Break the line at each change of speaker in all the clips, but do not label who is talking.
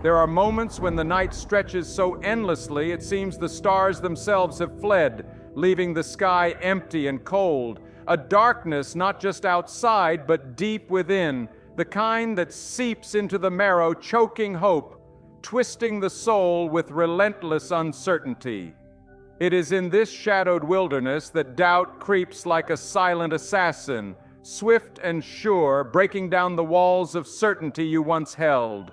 There are moments when the night stretches so endlessly it seems the stars themselves have fled, leaving the sky empty and cold. A darkness not just outside but deep within, the kind that seeps into the marrow, choking hope, twisting the soul with relentless uncertainty. It is in this shadowed wilderness that doubt creeps like a silent assassin, swift and sure, breaking down the walls of certainty you once held.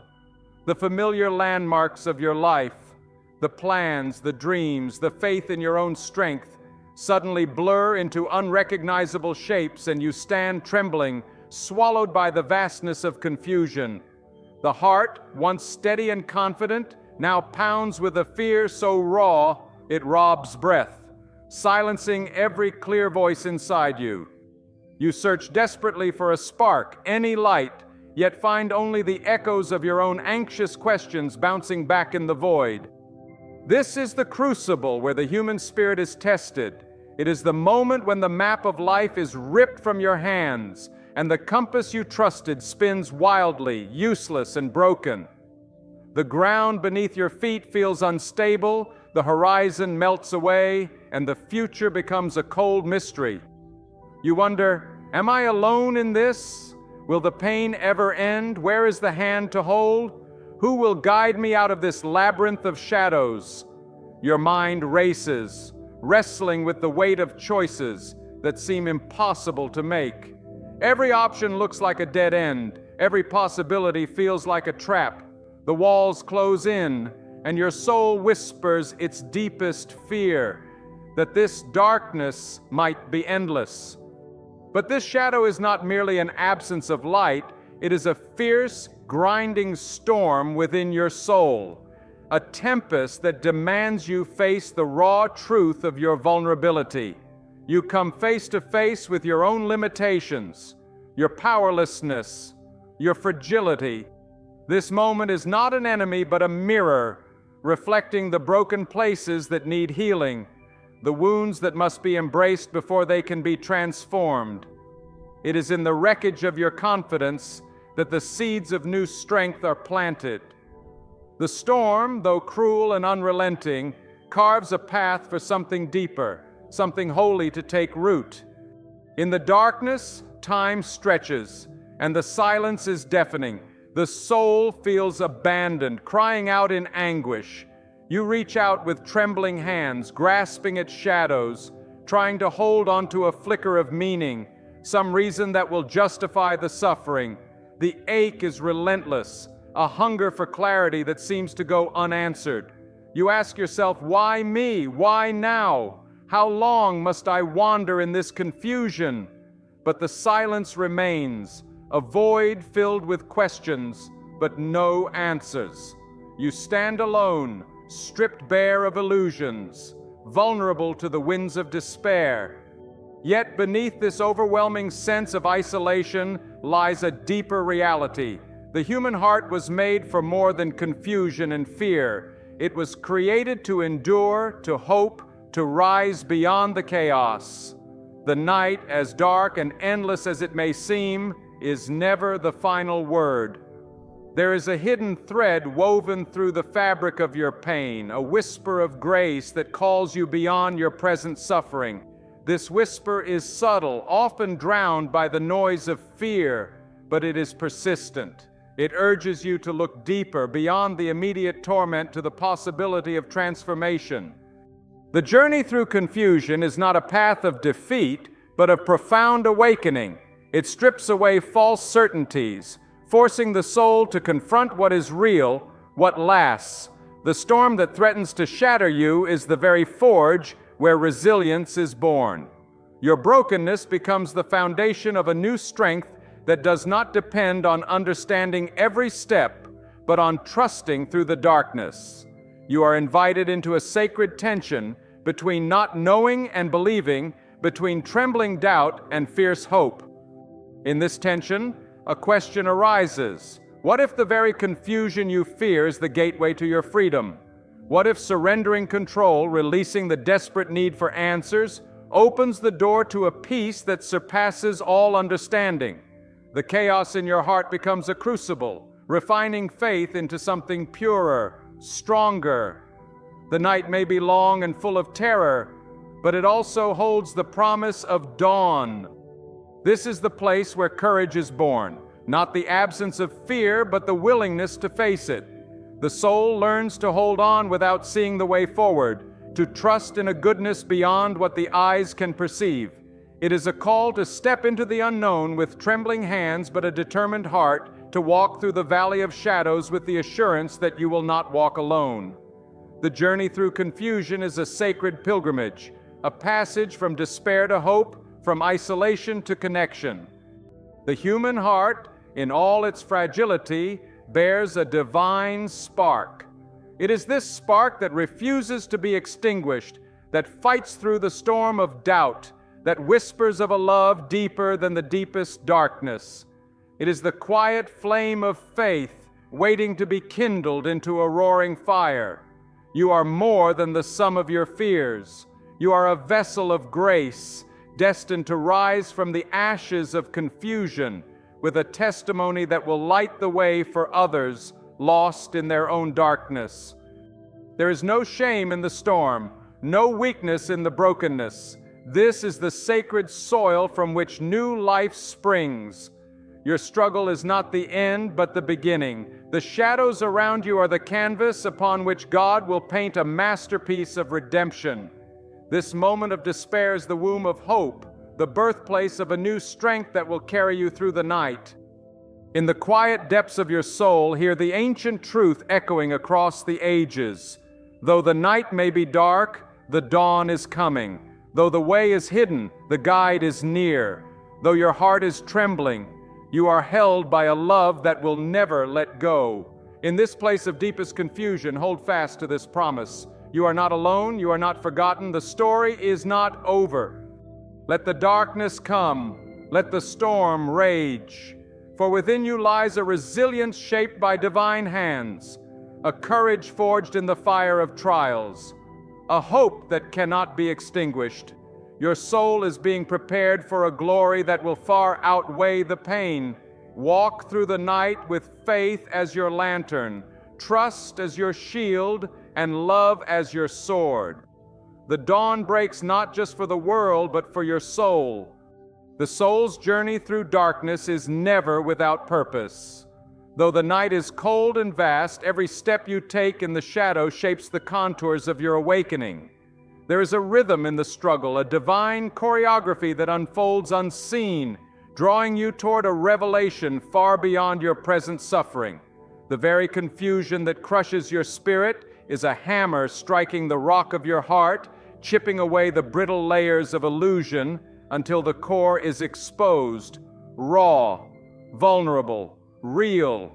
The familiar landmarks of your life, the plans, the dreams, the faith in your own strength, suddenly blur into unrecognizable shapes, and you stand trembling, swallowed by the vastness of confusion. The heart, once steady and confident, now pounds with a fear so raw it robs breath, silencing every clear voice inside you. You search desperately for a spark, any light, yet find only the echoes of your own anxious questions bouncing back in the void. This is the crucible where the human spirit is tested. It is the moment when the map of life is ripped from your hands, and the compass you trusted spins wildly, useless and broken. The ground beneath your feet feels unstable, the horizon melts away, and the future becomes a cold mystery. You wonder, am I alone in this? Will the pain ever end? Where is the hand to hold? Who will guide me out of this labyrinth of shadows? Your mind races, wrestling with the weight of choices that seem impossible to make. Every option looks like a dead end. Every possibility feels like a trap. The walls close in, and your soul whispers its deepest fear, that this darkness might be endless. But this shadow is not merely an absence of light, it is a fierce, grinding storm within your soul, a tempest that demands you face the raw truth of your vulnerability. You come face to face with your own limitations, your powerlessness, your fragility. This moment is not an enemy but a mirror, reflecting the broken places that need healing, the wounds that must be embraced before they can be transformed. It is in the wreckage of your confidence that the seeds of new strength are planted. The storm, though cruel and unrelenting, carves a path for something deeper, something holy to take root. In the darkness, time stretches, and the silence is deafening. The soul feels abandoned, crying out in anguish. You reach out with trembling hands, grasping at shadows, trying to hold on to a flicker of meaning, some reason that will justify the suffering. The ache is relentless, a hunger for clarity that seems to go unanswered. You ask yourself, why me? Why now? How long must I wander in this confusion? But the silence remains, a void filled with questions, but no answers. You stand alone, stripped bare of illusions, vulnerable to the winds of despair. Yet beneath this overwhelming sense of isolation lies a deeper reality. The human heart was made for more than confusion and fear. It was created to endure, to hope, to rise beyond the chaos. The night, as dark and endless as it may seem, is never the final word. There is a hidden thread woven through the fabric of your pain, a whisper of grace that calls you beyond your present suffering. This whisper is subtle, often drowned by the noise of fear, but it is persistent. It urges you to look deeper, beyond the immediate torment, to the possibility of transformation. The journey through confusion is not a path of defeat, but of profound awakening. It strips away false certainties, forcing the soul to confront what is real, what lasts. The storm that threatens to shatter you is the very forge where resilience is born. Your brokenness becomes the foundation of a new strength that does not depend on understanding every step, but on trusting through the darkness. You are invited into a sacred tension between not knowing and believing, between trembling doubt and fierce hope. In this tension, a question arises. What if the very confusion you fear is the gateway to your freedom? What if surrendering control, releasing the desperate need for answers, opens the door to a peace that surpasses all understanding? The chaos in your heart becomes a crucible, refining faith into something purer, stronger. The night may be long and full of terror, but it also holds the promise of dawn. This is the place where courage is born, not the absence of fear, but the willingness to face it. The soul learns to hold on without seeing the way forward, to trust in a goodness beyond what the eyes can perceive. It is a call to step into the unknown with trembling hands but a determined heart, to walk through the valley of shadows with the assurance that you will not walk alone. The journey through confusion is a sacred pilgrimage, a passage from despair to hope, from isolation to connection. The human heart, in all its fragility, bears a divine spark. It is this spark that refuses to be extinguished, that fights through the storm of doubt, that whispers of a love deeper than the deepest darkness. It is the quiet flame of faith, waiting to be kindled into a roaring fire. You are more than the sum of your fears. You are a vessel of grace, destined to rise from the ashes of confusion with a testimony that will light the way for others lost in their own darkness. There is no shame in the storm, no weakness in the brokenness. This is the sacred soil from which new life springs. Your struggle is not the end, but the beginning. The shadows around you are the canvas upon which God will paint a masterpiece of redemption. This moment of despair is the womb of hope, the birthplace of a new strength that will carry you through the night. In the quiet depths of your soul, hear the ancient truth echoing across the ages. Though the night may be dark, the dawn is coming. Though the way is hidden, the guide is near. Though your heart is trembling, you are held by a love that will never let go. In this place of deepest confusion, hold fast to this promise. You are not alone, you are not forgotten, the story is not over. Let the darkness come, let the storm rage, for within you lies a resilience shaped by divine hands, a courage forged in the fire of trials, a hope that cannot be extinguished. Your soul is being prepared for a glory that will far outweigh the pain. Walk through the night with faith as your lantern, trust as your shield, and love as your sword. The dawn breaks not just for the world, but for your soul. The soul's journey through darkness is never without purpose. Though the night is cold and vast, every step you take in the shadow shapes the contours of your awakening. There is a rhythm in the struggle, a divine choreography that unfolds unseen, drawing you toward a revelation far beyond your present suffering. The very confusion that crushes your spirit is a hammer striking the rock of your heart, chipping away the brittle layers of illusion until the core is exposed, raw, vulnerable, real.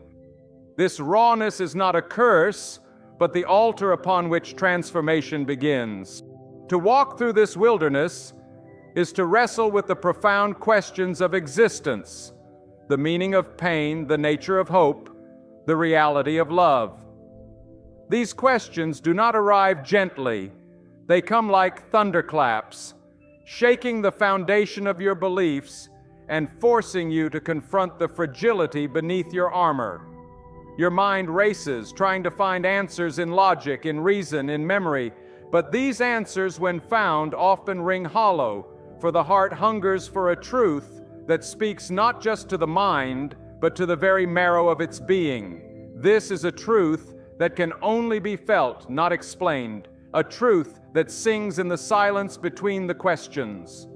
This rawness is not a curse, but the altar upon which transformation begins. To walk through this wilderness is to wrestle with the profound questions of existence, the meaning of pain, the nature of hope, the reality of love. These questions do not arrive gently. They come like thunderclaps, shaking the foundation of your beliefs and forcing you to confront the fragility beneath your armor. Your mind races, trying to find answers in logic, in reason, in memory, but these answers, when found, often ring hollow, for the heart hungers for a truth that speaks not just to the mind, but to the very marrow of its being. This is a truth that can only be felt, not explained, a truth that sings in the silence between the questions.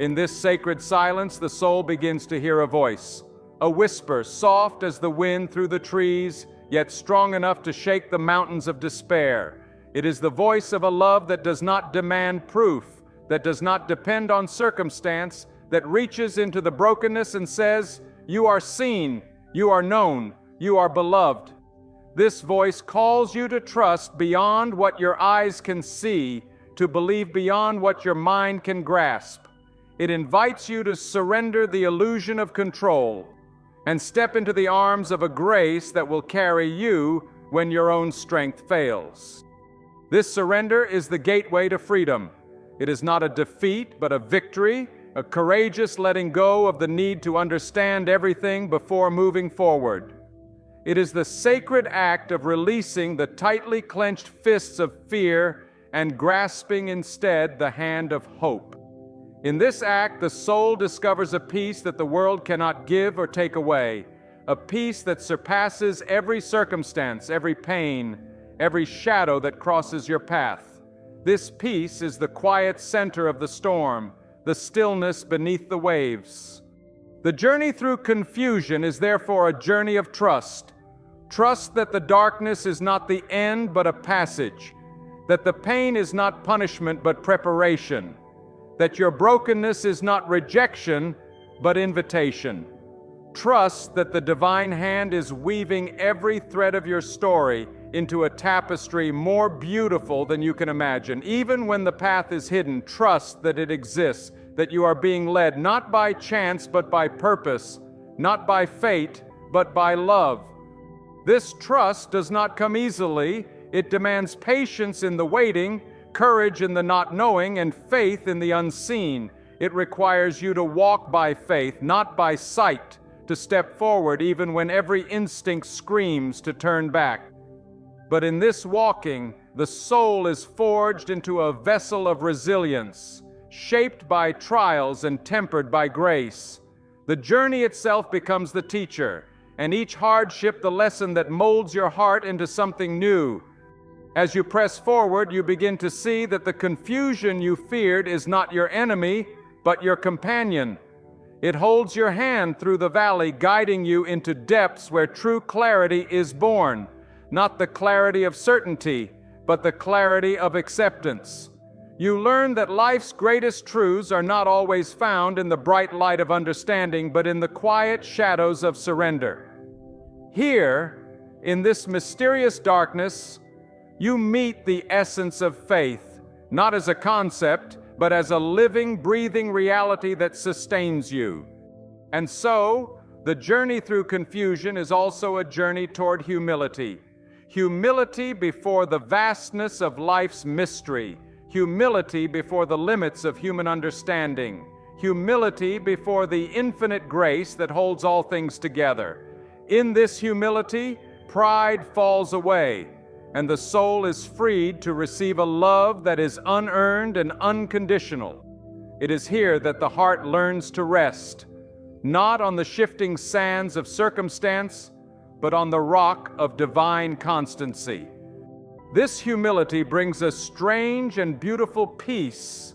In this sacred silence, the soul begins to hear a voice, a whisper soft as the wind through the trees, yet strong enough to shake the mountains of despair. It is the voice of a love that does not demand proof, that does not depend on circumstance, that reaches into the brokenness and says, "You are seen, you are known, you are beloved." This voice calls you to trust beyond what your eyes can see, to believe beyond what your mind can grasp. It invites you to surrender the illusion of control and step into the arms of a grace that will carry you when your own strength fails. This surrender is the gateway to freedom. It is not a defeat, but a victory, a courageous letting go of the need to understand everything before moving forward. It is the sacred act of releasing the tightly clenched fists of fear and grasping instead the hand of hope. In this act, the soul discovers a peace that the world cannot give or take away, a peace that surpasses every circumstance, every pain, every shadow that crosses your path. This peace is the quiet center of the storm, the stillness beneath the waves. The journey through confusion is therefore a journey of trust. Trust that the darkness is not the end but a passage, that the pain is not punishment but preparation, that your brokenness is not rejection but invitation. Trust that the divine hand is weaving every thread of your story into a tapestry more beautiful than you can imagine. Even when the path is hidden, trust that it exists, that you are being led not by chance but by purpose, not by fate but by love. This trust does not come easily. It demands patience in the waiting, courage in the not knowing, and faith in the unseen. It requires you to walk by faith, not by sight, to step forward even when every instinct screams to turn back. But in this walking, the soul is forged into a vessel of resilience, shaped by trials and tempered by grace. The journey itself becomes the teacher, and each hardship the lesson that molds your heart into something new. As you press forward, you begin to see that the confusion you feared is not your enemy, but your companion. It holds your hand through the valley, guiding you into depths where true clarity is born, not the clarity of certainty, but the clarity of acceptance. You learn that life's greatest truths are not always found in the bright light of understanding, but in the quiet shadows of surrender. Here, in this mysterious darkness, you meet the essence of faith, not as a concept, but as a living, breathing reality that sustains you. And so, the journey through confusion is also a journey toward humility. Humility before the vastness of life's mystery. Humility before the limits of human understanding. Humility before the infinite grace that holds all things together. In this humility, pride falls away, and the soul is freed to receive a love that is unearned and unconditional. It is here that the heart learns to rest, not on the shifting sands of circumstance, but on the rock of divine constancy. This humility brings a strange and beautiful peace.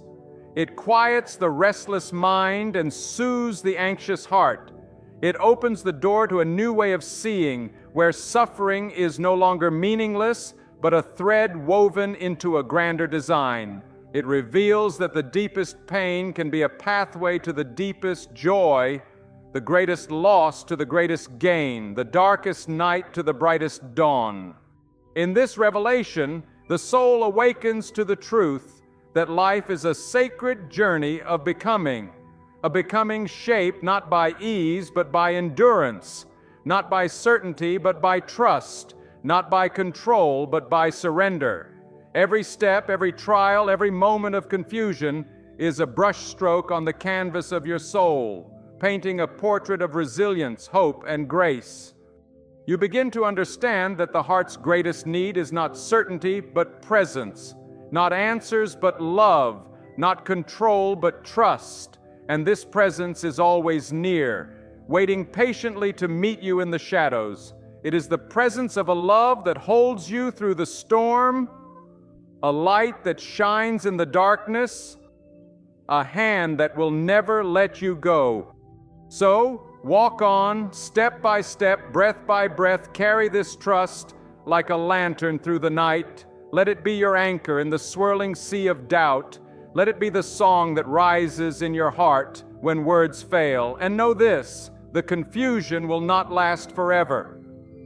It quiets the restless mind and soothes the anxious heart. It opens the door to a new way of seeing, where suffering is no longer meaningless, but a thread woven into a grander design. It reveals that the deepest pain can be a pathway to the deepest joy, the greatest loss to the greatest gain, the darkest night to the brightest dawn. In this revelation, the soul awakens to the truth that life is a sacred journey of becoming, a becoming shaped not by ease but by endurance, not by certainty but by trust, not by control but by surrender. Every step, every trial, every moment of confusion is a brushstroke on the canvas of your soul, painting a portrait of resilience, hope, and grace. You begin to understand that the heart's greatest need is not certainty but presence, not answers but love, not control but trust. And this presence is always near, waiting patiently to meet you in the shadows. It is the presence of a love that holds you through the storm, a light that shines in the darkness, a hand that will never let you go. So, walk on, step by step, breath by breath, carry this trust like a lantern through the night. Let it be your anchor in the swirling sea of doubt. Let it be the song that rises in your heart when words fail. And know this, the confusion will not last forever.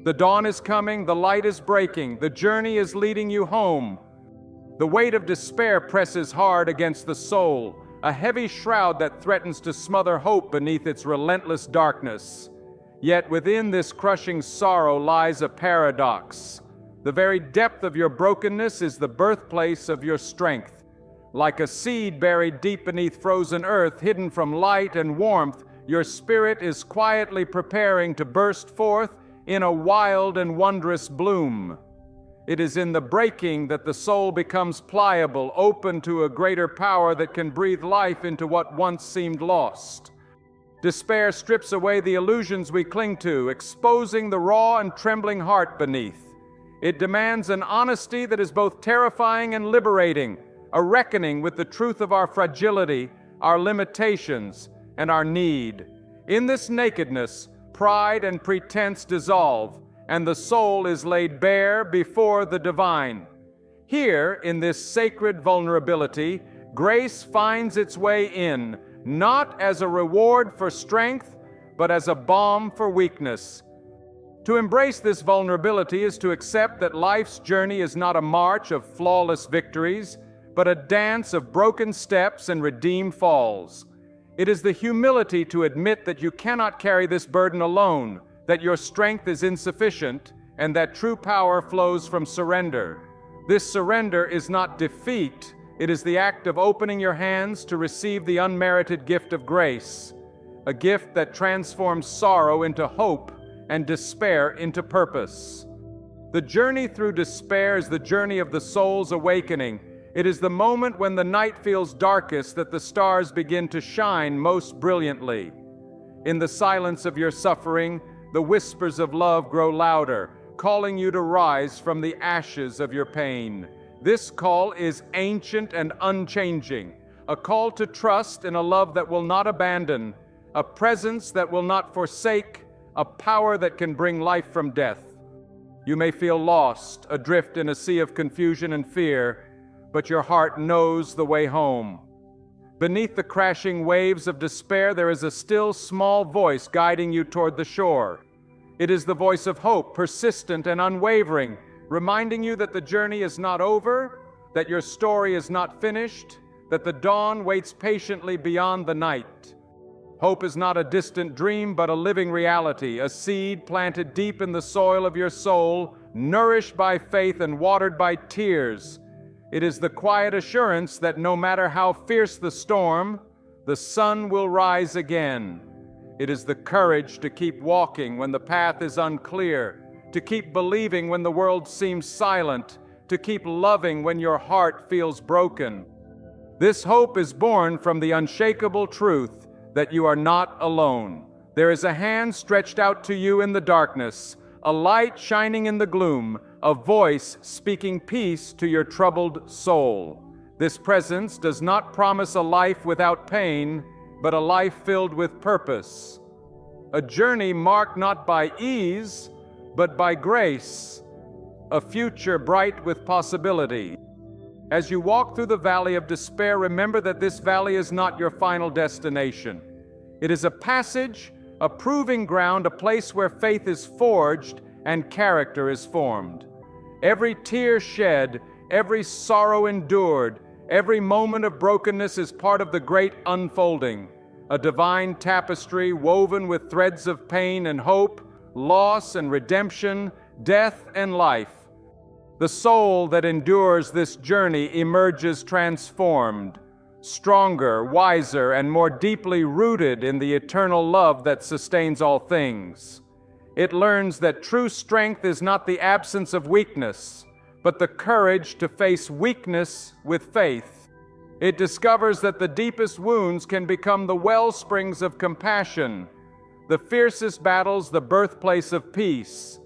The dawn is coming, the light is breaking, the journey is leading you home. The weight of despair presses hard against the soul, a heavy shroud that threatens to smother hope beneath its relentless darkness. Yet within this crushing sorrow lies a paradox. The very depth of your brokenness is the birthplace of your strength. Like a seed buried deep beneath frozen earth, hidden from light and warmth, your spirit is quietly preparing to burst forth in a wild and wondrous bloom. It is in the breaking that the soul becomes pliable, open to a greater power that can breathe life into what once seemed lost. Despair strips away the illusions we cling to, exposing the raw and trembling heart beneath. It demands an honesty that is both terrifying and liberating, a reckoning with the truth of our fragility, our limitations, and our need. In this nakedness, pride and pretense dissolve, and the soul is laid bare before the divine. Here, in this sacred vulnerability, grace finds its way in, not as a reward for strength, but as a balm for weakness. To embrace this vulnerability is to accept that life's journey is not a march of flawless victories, but a dance of broken steps and redeemed falls. It is the humility to admit that you cannot carry this burden alone, that your strength is insufficient, and that true power flows from surrender. This surrender is not defeat, it is the act of opening your hands to receive the unmerited gift of grace, a gift that transforms sorrow into hope and despair into purpose. The journey through despair is the journey of the soul's awakening. It is the moment when the night feels darkest that the stars begin to shine most brilliantly. In the silence of your suffering, the whispers of love grow louder, calling you to rise from the ashes of your pain. This call is ancient and unchanging, a call to trust in a love that will not abandon, a presence that will not forsake, a power that can bring life from death. You may feel lost, adrift in a sea of confusion and fear, but your heart knows the way home. Beneath the crashing waves of despair, there is a still small voice guiding you toward the shore. It is the voice of hope, persistent and unwavering, reminding you that the journey is not over, that your story is not finished, that the dawn waits patiently beyond the night. Hope is not a distant dream, but a living reality, a seed planted deep in the soil of your soul, nourished by faith and watered by tears. It is the quiet assurance that no matter how fierce the storm, the sun will rise again. It is the courage to keep walking when the path is unclear, to keep believing when the world seems silent, to keep loving when your heart feels broken. This hope is born from the unshakable truth that you are not alone. There is a hand stretched out to you in the darkness, a light shining in the gloom, a voice speaking peace to your troubled soul. This presence does not promise a life without pain, but a life filled with purpose. A journey marked not by ease, but by grace, a future bright with possibility. As you walk through the valley of despair, remember that this valley is not your final destination. It is a passage, a proving ground, a place where faith is forged and character is formed. Every tear shed, every sorrow endured, every moment of brokenness is part of the great unfolding, a divine tapestry woven with threads of pain and hope, loss and redemption, death and life. The soul that endures this journey emerges transformed, stronger, wiser, and more deeply rooted in the eternal love that sustains all things. It learns that true strength is not the absence of weakness, but the courage to face weakness with faith. It discovers that the deepest wounds can become the wellsprings of compassion, the fiercest battles the birthplace of peace.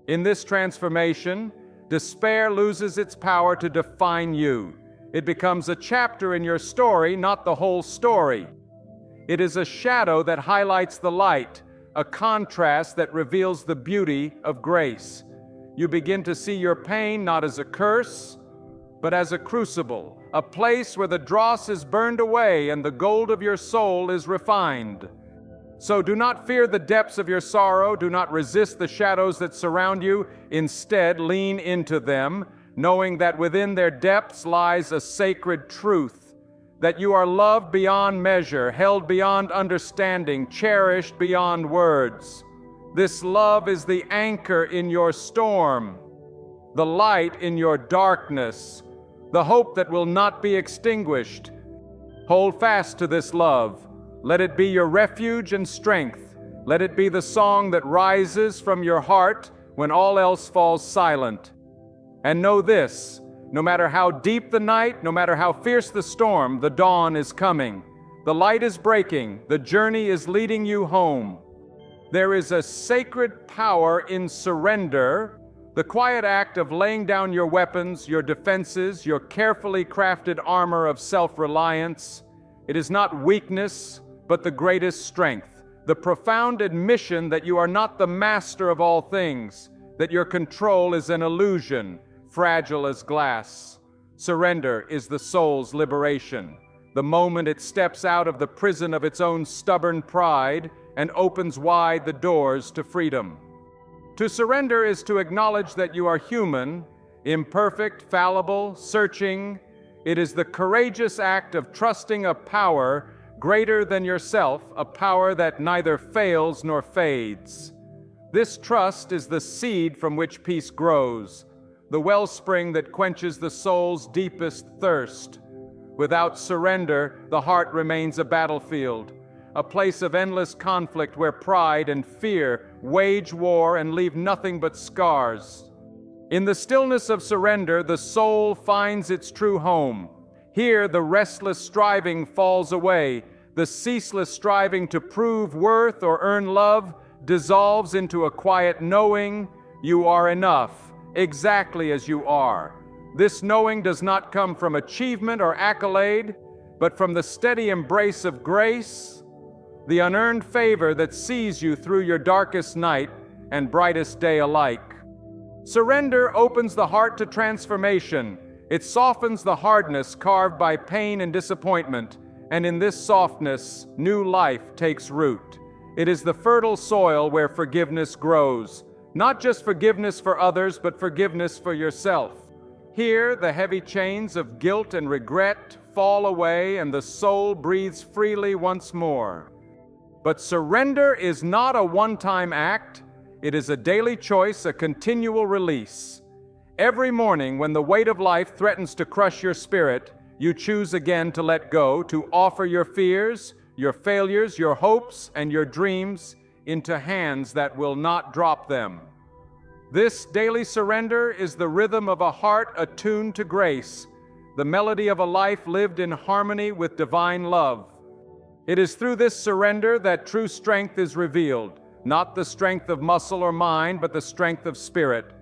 In this transformation, despair loses its power to define you. It becomes a chapter in your story, not the whole story. It is a shadow that highlights the light, a contrast that reveals the beauty of grace. You begin to see your pain not as a curse, but as a crucible, a place where the dross is burned away and the gold of your soul is refined. So do not fear the depths of your sorrow, do not resist the shadows that surround you. Instead, lean into them, knowing that within their depths lies a sacred truth, that you are loved beyond measure, held beyond understanding, cherished beyond words. This love is the anchor in your storm, the light in your darkness, the hope that will not be extinguished. Hold fast to this love. Let it be your refuge and strength, Let it be the song that rises from your heart when all else falls silent. And know this, no matter how deep the night, no matter how fierce the storm, the dawn is coming. The light is breaking, the journey is leading you home. There is a sacred power in surrender, the quiet act of laying down your weapons, your defenses, your carefully crafted armor of self-reliance. It is not weakness, but the greatest strength. The profound admission that you are not the master of all things, that your control is an illusion, fragile as glass. Surrender is the soul's liberation. The moment it steps out of the prison of its own stubborn pride and opens wide the doors to freedom. To surrender is to acknowledge that you are human, imperfect, fallible, searching. It is the courageous act of trusting a power greater than yourself, a power that neither fails nor fades. This trust is the seed from which peace grows, the wellspring that quenches the soul's deepest thirst. Without surrender, the heart remains a battlefield, a place of endless conflict where pride and fear wage war and leave nothing but scars. In the stillness of surrender, the soul finds its true home. Here, the restless striving falls away. The ceaseless striving to prove worth or earn love dissolves into a quiet knowing you are enough, exactly as you are. This knowing does not come from achievement or accolade, but from the steady embrace of grace, the unearned favor that sees you through your darkest night and brightest day alike. Surrender opens the heart to transformation. It softens the hardness carved by pain and disappointment, and in this softness, new life takes root. It is the fertile soil where forgiveness grows, not just forgiveness for others, but forgiveness for yourself. Here, the heavy chains of guilt and regret fall away, and the soul breathes freely once more. But surrender is not a one-time act. It is a daily choice, a continual release. Every morning, when the weight of life threatens to crush your spirit, you choose again to let go, to offer your fears, your failures, your hopes, and your dreams into hands that will not drop them. This daily surrender is the rhythm of a heart attuned to grace, the melody of a life lived in harmony with divine love. It is through this surrender that true strength is revealed, not the strength of muscle or mind, but the strength of spirit.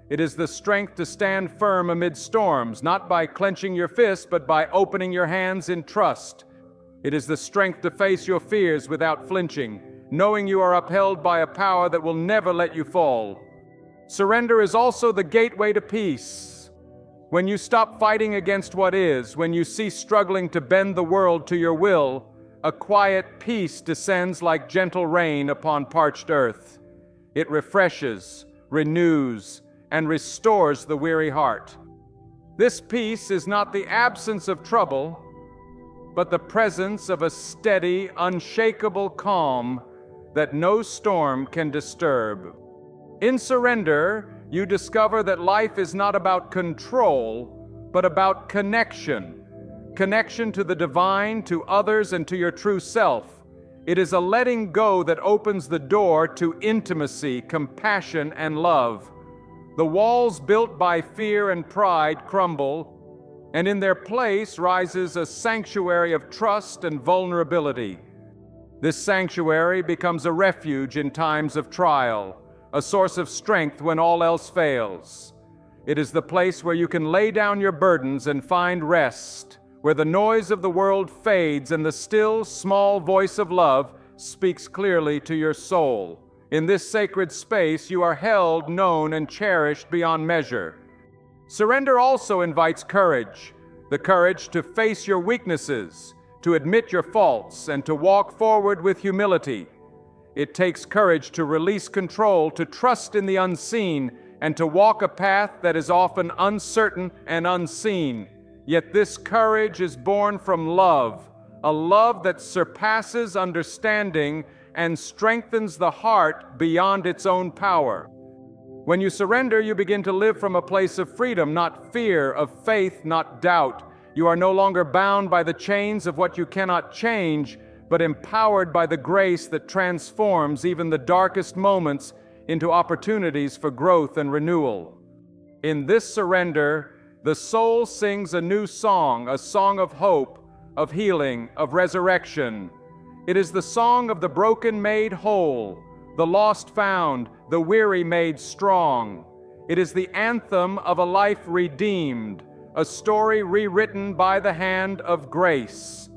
It is the strength to stand firm amid storms, not by clenching your fists, but by opening your hands in trust. It is the strength to face your fears without flinching, knowing you are upheld by a power that will never let you fall. Surrender is also the gateway to peace. When you stop fighting against what is, when you cease struggling to bend the world to your will, a quiet peace descends like gentle rain upon parched earth. It refreshes, renews, and restores the weary heart. This peace is not the absence of trouble, but the presence of a steady, unshakable calm that no storm can disturb. In surrender, you discover that life is not about control, but about connection. Connection to the divine, to others, and to your true self. It is a letting go that opens the door to intimacy, compassion, and love. The walls built by fear and pride crumble, and in their place rises a sanctuary of trust and vulnerability. This sanctuary becomes a refuge in times of trial, a source of strength when all else fails. It is the place where you can lay down your burdens and find rest, where the noise of the world fades and the still, small voice of love speaks clearly to your soul. In this sacred space, you are held, known, and cherished beyond measure. Surrender also invites courage, the courage to face your weaknesses, to admit your faults, and to walk forward with humility. It takes courage to release control, to trust in the unseen, and to walk a path that is often uncertain and unseen. Yet this courage is born from love, a love that surpasses understanding and strengthens the heart beyond its own power. When you surrender, you begin to live from a place of freedom, not fear, of faith, not doubt. You are no longer bound by the chains of what you cannot change, but empowered by the grace that transforms even the darkest moments into opportunities for growth and renewal. In this surrender, the soul sings a new song, a song of hope, of healing, of resurrection. It is the song of the broken made whole, the lost found, the weary made strong. It is the anthem of a life redeemed, a story rewritten by the hand of grace.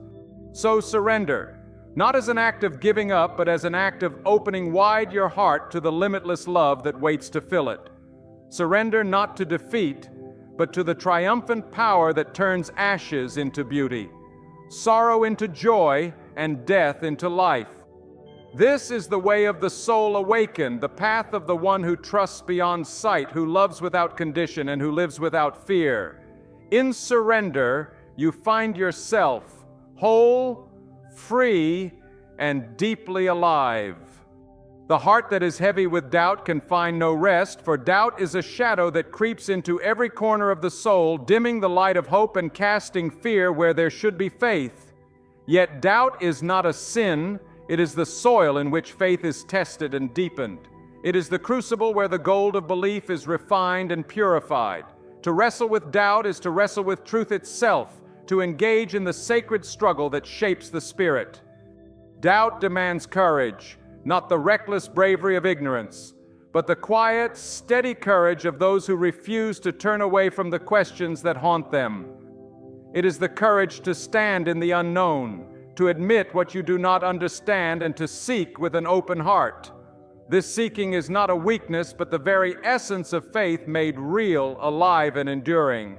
So surrender, not as an act of giving up, but as an act of opening wide your heart to the limitless love that waits to fill it. Surrender not to defeat, but to the triumphant power that turns ashes into beauty, sorrow into joy, and death into life. This is the way of the soul awakened, the path of the one who trusts beyond sight, who loves without condition, and who lives without fear. In surrender, you find yourself whole, free, and deeply alive. The heart that is heavy with doubt can find no rest, for doubt is a shadow that creeps into every corner of the soul, dimming the light of hope and casting fear where there should be faith. Yet doubt is not a sin, it is the soil in which faith is tested and deepened. It is the crucible where the gold of belief is refined and purified. To wrestle with doubt is to wrestle with truth itself, to engage in the sacred struggle that shapes the spirit. Doubt demands courage, not the reckless bravery of ignorance, but the quiet, steady courage of those who refuse to turn away from the questions that haunt them. It is the courage to stand in the unknown, to admit what you do not understand, and to seek with an open heart. This seeking is not a weakness, but the very essence of faith made real, alive, and enduring.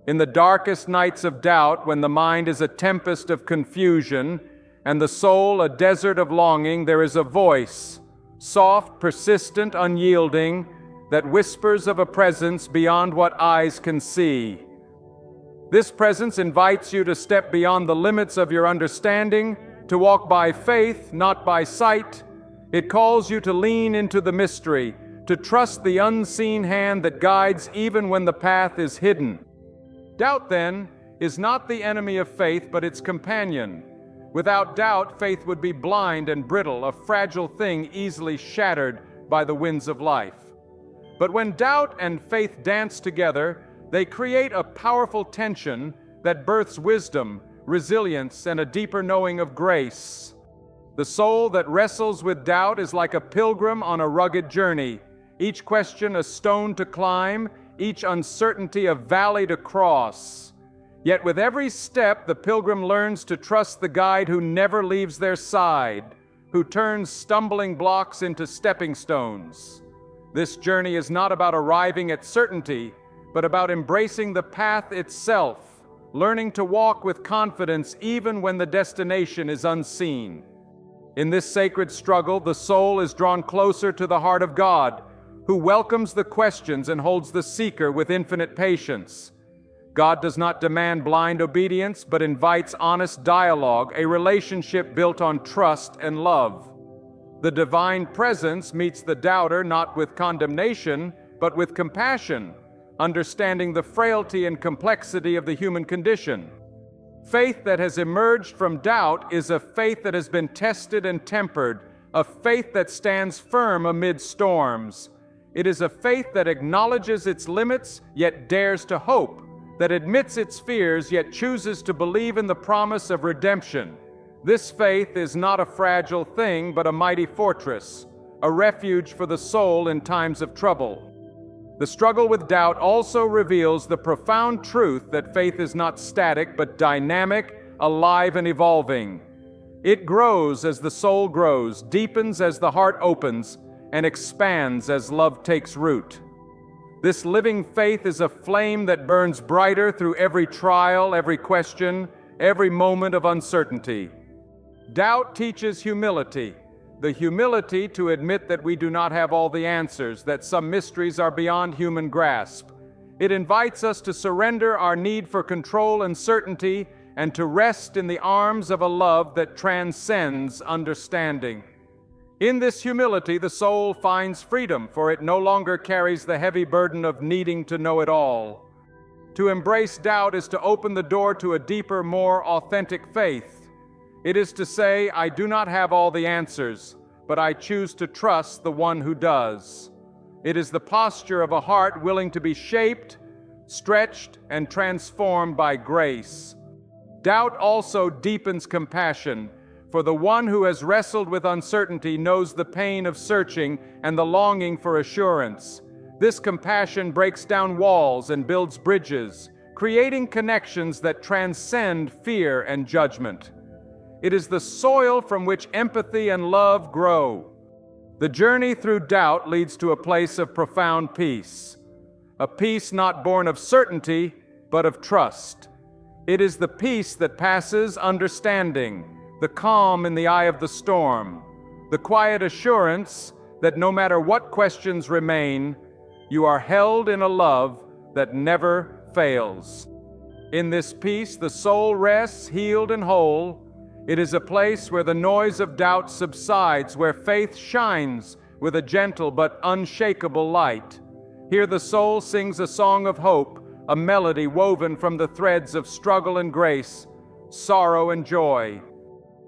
In the darkest nights of doubt, when the mind is a tempest of confusion, and the soul a desert of longing, there is a voice, soft, persistent, unyielding, that whispers of a presence beyond what eyes can see. This presence invites you to step beyond the limits of your understanding, to walk by faith, not by sight. It calls you to lean into the mystery, to trust the unseen hand that guides even when the path is hidden. Doubt, then, is not the enemy of faith, but its companion. Without doubt, faith would be blind and brittle, a fragile thing easily shattered by the winds of life. But when doubt and faith dance together, they create a powerful tension that births wisdom, resilience, and a deeper knowing of grace. The soul that wrestles with doubt is like a pilgrim on a rugged journey, each question a stone to climb, each uncertainty a valley to cross. Yet with every step, the pilgrim learns to trust the guide who never leaves their side, who turns stumbling blocks into stepping stones. This journey is not about arriving at certainty, but about embracing the path itself, learning to walk with confidence even when the destination is unseen. In this sacred struggle, the soul is drawn closer to the heart of God, who welcomes the questions and holds the seeker with infinite patience. God does not demand blind obedience, but invites honest dialogue, a relationship built on trust and love. The divine presence meets the doubter not with condemnation, but with compassion, understanding the frailty and complexity of the human condition. Faith that has emerged from doubt is a faith that has been tested and tempered, a faith that stands firm amid storms. It is a faith that acknowledges its limits, yet dares to hope, that admits its fears, yet chooses to believe in the promise of redemption. This faith is not a fragile thing, but a mighty fortress, a refuge for the soul in times of trouble. The struggle with doubt also reveals the profound truth that faith is not static, but dynamic, alive, and evolving. It grows as the soul grows, deepens as the heart opens, and expands as love takes root. This living faith is a flame that burns brighter through every trial, every question, every moment of uncertainty. Doubt teaches humility, the humility to admit that we do not have all the answers, that some mysteries are beyond human grasp. It invites us to surrender our need for control and certainty and to rest in the arms of a love that transcends understanding. In this humility, the soul finds freedom, for it no longer carries the heavy burden of needing to know it all. To embrace doubt is to open the door to a deeper, more authentic faith. It is to say, I do not have all the answers, but I choose to trust the one who does. It is the posture of a heart willing to be shaped, stretched, and transformed by grace. Doubt also deepens compassion, for the one who has wrestled with uncertainty knows the pain of searching and the longing for assurance. This compassion breaks down walls and builds bridges, creating connections that transcend fear and judgment. It is the soil from which empathy and love grow. The journey through doubt leads to a place of profound peace, a peace not born of certainty, but of trust. It is the peace that passes understanding, the calm in the eye of the storm, the quiet assurance that no matter what questions remain, you are held in a love that never fails. In this peace, the soul rests healed and whole. It is a place where the noise of doubt subsides, where faith shines with a gentle but unshakable light. Here the soul sings a song of hope, a melody woven from the threads of struggle and grace, sorrow and joy.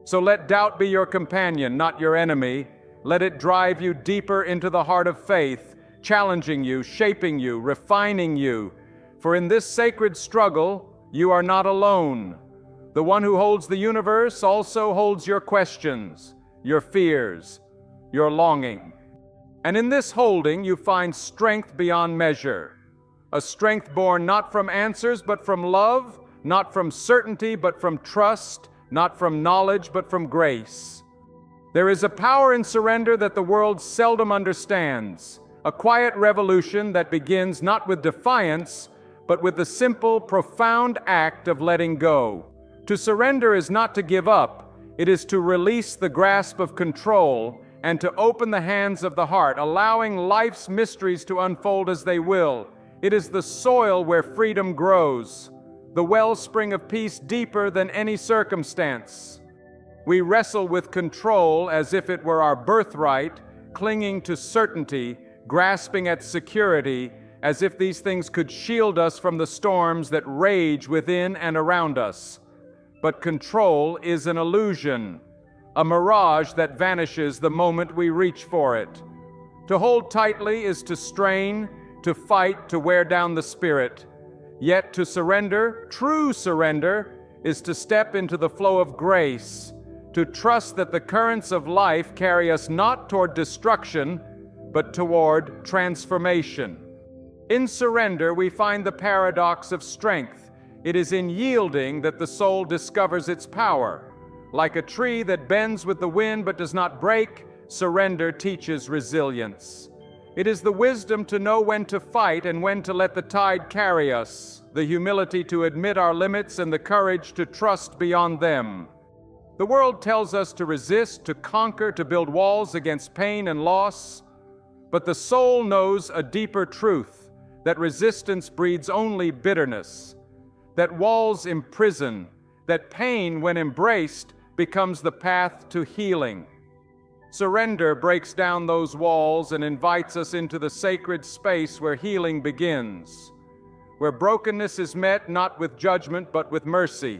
So let doubt be your companion, not your enemy. Let it drive you deeper into the heart of faith, challenging you, shaping you, refining you. For in this sacred struggle, you are not alone. The one who holds the universe also holds your questions, your fears, your longing. And in this holding, you find strength beyond measure. A strength born not from answers, but from love, not from certainty, but from trust, not from knowledge, but from grace. There is a power in surrender that the world seldom understands, a quiet revolution that begins not with defiance, but with the simple, profound act of letting go. To surrender is not to give up, it is to release the grasp of control and to open the hands of the heart, allowing life's mysteries to unfold as they will. It is the soil where freedom grows, the wellspring of peace deeper than any circumstance. We wrestle with control as if it were our birthright, clinging to certainty, grasping at security, as if these things could shield us from the storms that rage within and around us. But control is an illusion, a mirage that vanishes the moment we reach for it. To hold tightly is to strain, to fight, to wear down the spirit. Yet to surrender, true surrender, is to step into the flow of grace, to trust that the currents of life carry us not toward destruction, but toward transformation. In surrender, we find the paradox of strength. It is in yielding that the soul discovers its power. Like a tree that bends with the wind but does not break, surrender teaches resilience. It is the wisdom to know when to fight and when to let the tide carry us, the humility to admit our limits and the courage to trust beyond them. The world tells us to resist, to conquer, to build walls against pain and loss. But the soul knows a deeper truth, that resistance breeds only bitterness, that walls imprison, that pain, when embraced, becomes the path to healing. Surrender breaks down those walls and invites us into the sacred space where healing begins, where brokenness is met not with judgment but with mercy.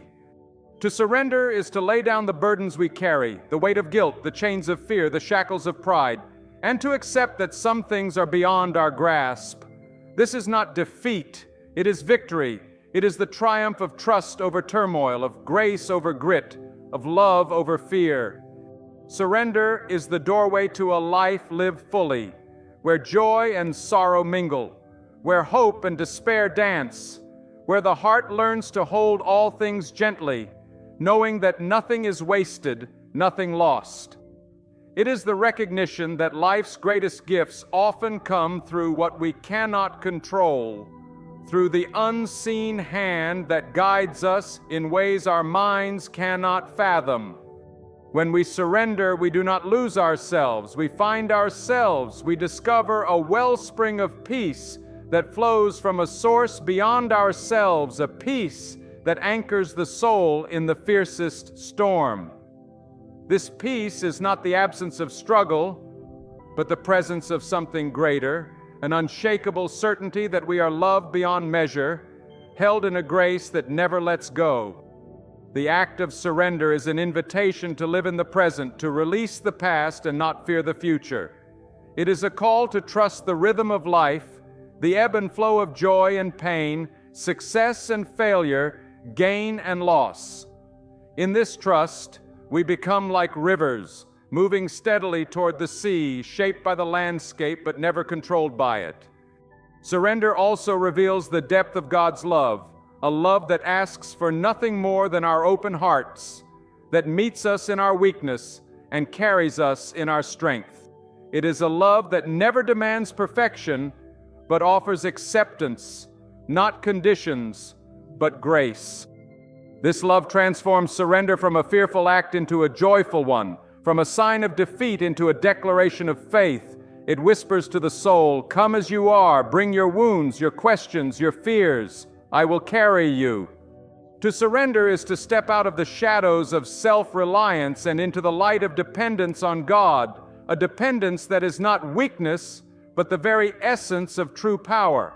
To surrender is to lay down the burdens we carry, the weight of guilt, the chains of fear, the shackles of pride, and to accept that some things are beyond our grasp. This is not defeat, it is victory. It is the triumph of trust over turmoil, of grace over grit, of love over fear. Surrender is the doorway to a life lived fully, where joy and sorrow mingle, where hope and despair dance, where the heart learns to hold all things gently, knowing that nothing is wasted, nothing lost. It is the recognition that life's greatest gifts often come through what we cannot control, through the unseen hand that guides us in ways our minds cannot fathom. When we surrender, we do not lose ourselves. We find ourselves. We discover a wellspring of peace that flows from a source beyond ourselves, a peace that anchors the soul in the fiercest storm. This peace is not the absence of struggle, but the presence of something greater, an unshakable certainty that we are loved beyond measure, held in a grace that never lets go. The act of surrender is an invitation to live in the present, to release the past and not fear the future. It is a call to trust the rhythm of life, the ebb and flow of joy and pain, success and failure, gain and loss. In this trust, we become like rivers, moving steadily toward the sea, shaped by the landscape but never controlled by it. Surrender also reveals the depth of God's love, a love that asks for nothing more than our open hearts, that meets us in our weakness and carries us in our strength. It is a love that never demands perfection, but offers acceptance, not conditions, but grace. This love transforms surrender from a fearful act into a joyful one, from a sign of defeat into a declaration of faith. It whispers to the soul, "Come as you are, bring your wounds, your questions, your fears. I will carry you." To surrender is to step out of the shadows of self-reliance and into the light of dependence on God, a dependence that is not weakness, but the very essence of true power.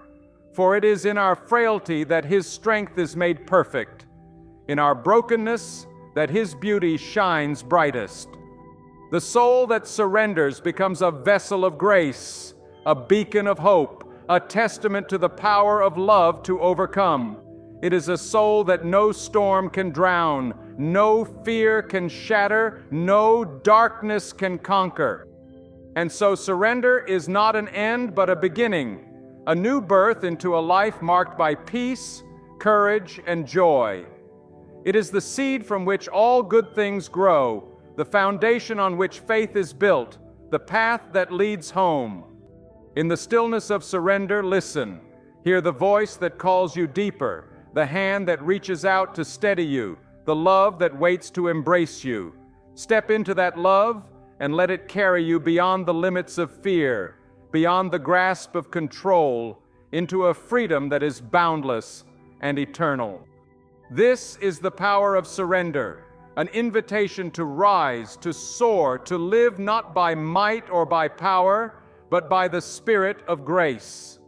For it is in our frailty that His strength is made perfect, in our brokenness that His beauty shines brightest. The soul that surrenders becomes a vessel of grace, a beacon of hope, a testament to the power of love to overcome. It is a soul that no storm can drown, no fear can shatter, no darkness can conquer. And so surrender is not an end but a beginning, a new birth into a life marked by peace, courage, and joy. It is the seed from which all good things grow, the foundation on which faith is built, the path that leads home. In the stillness of surrender, listen. Hear the voice that calls you deeper, the hand that reaches out to steady you, the love that waits to embrace you. Step into that love and let it carry you beyond the limits of fear, beyond the grasp of control, into a freedom that is boundless and eternal. This is the power of surrender, an invitation to rise, to soar, to live not by might or by power, but by the Spirit of grace.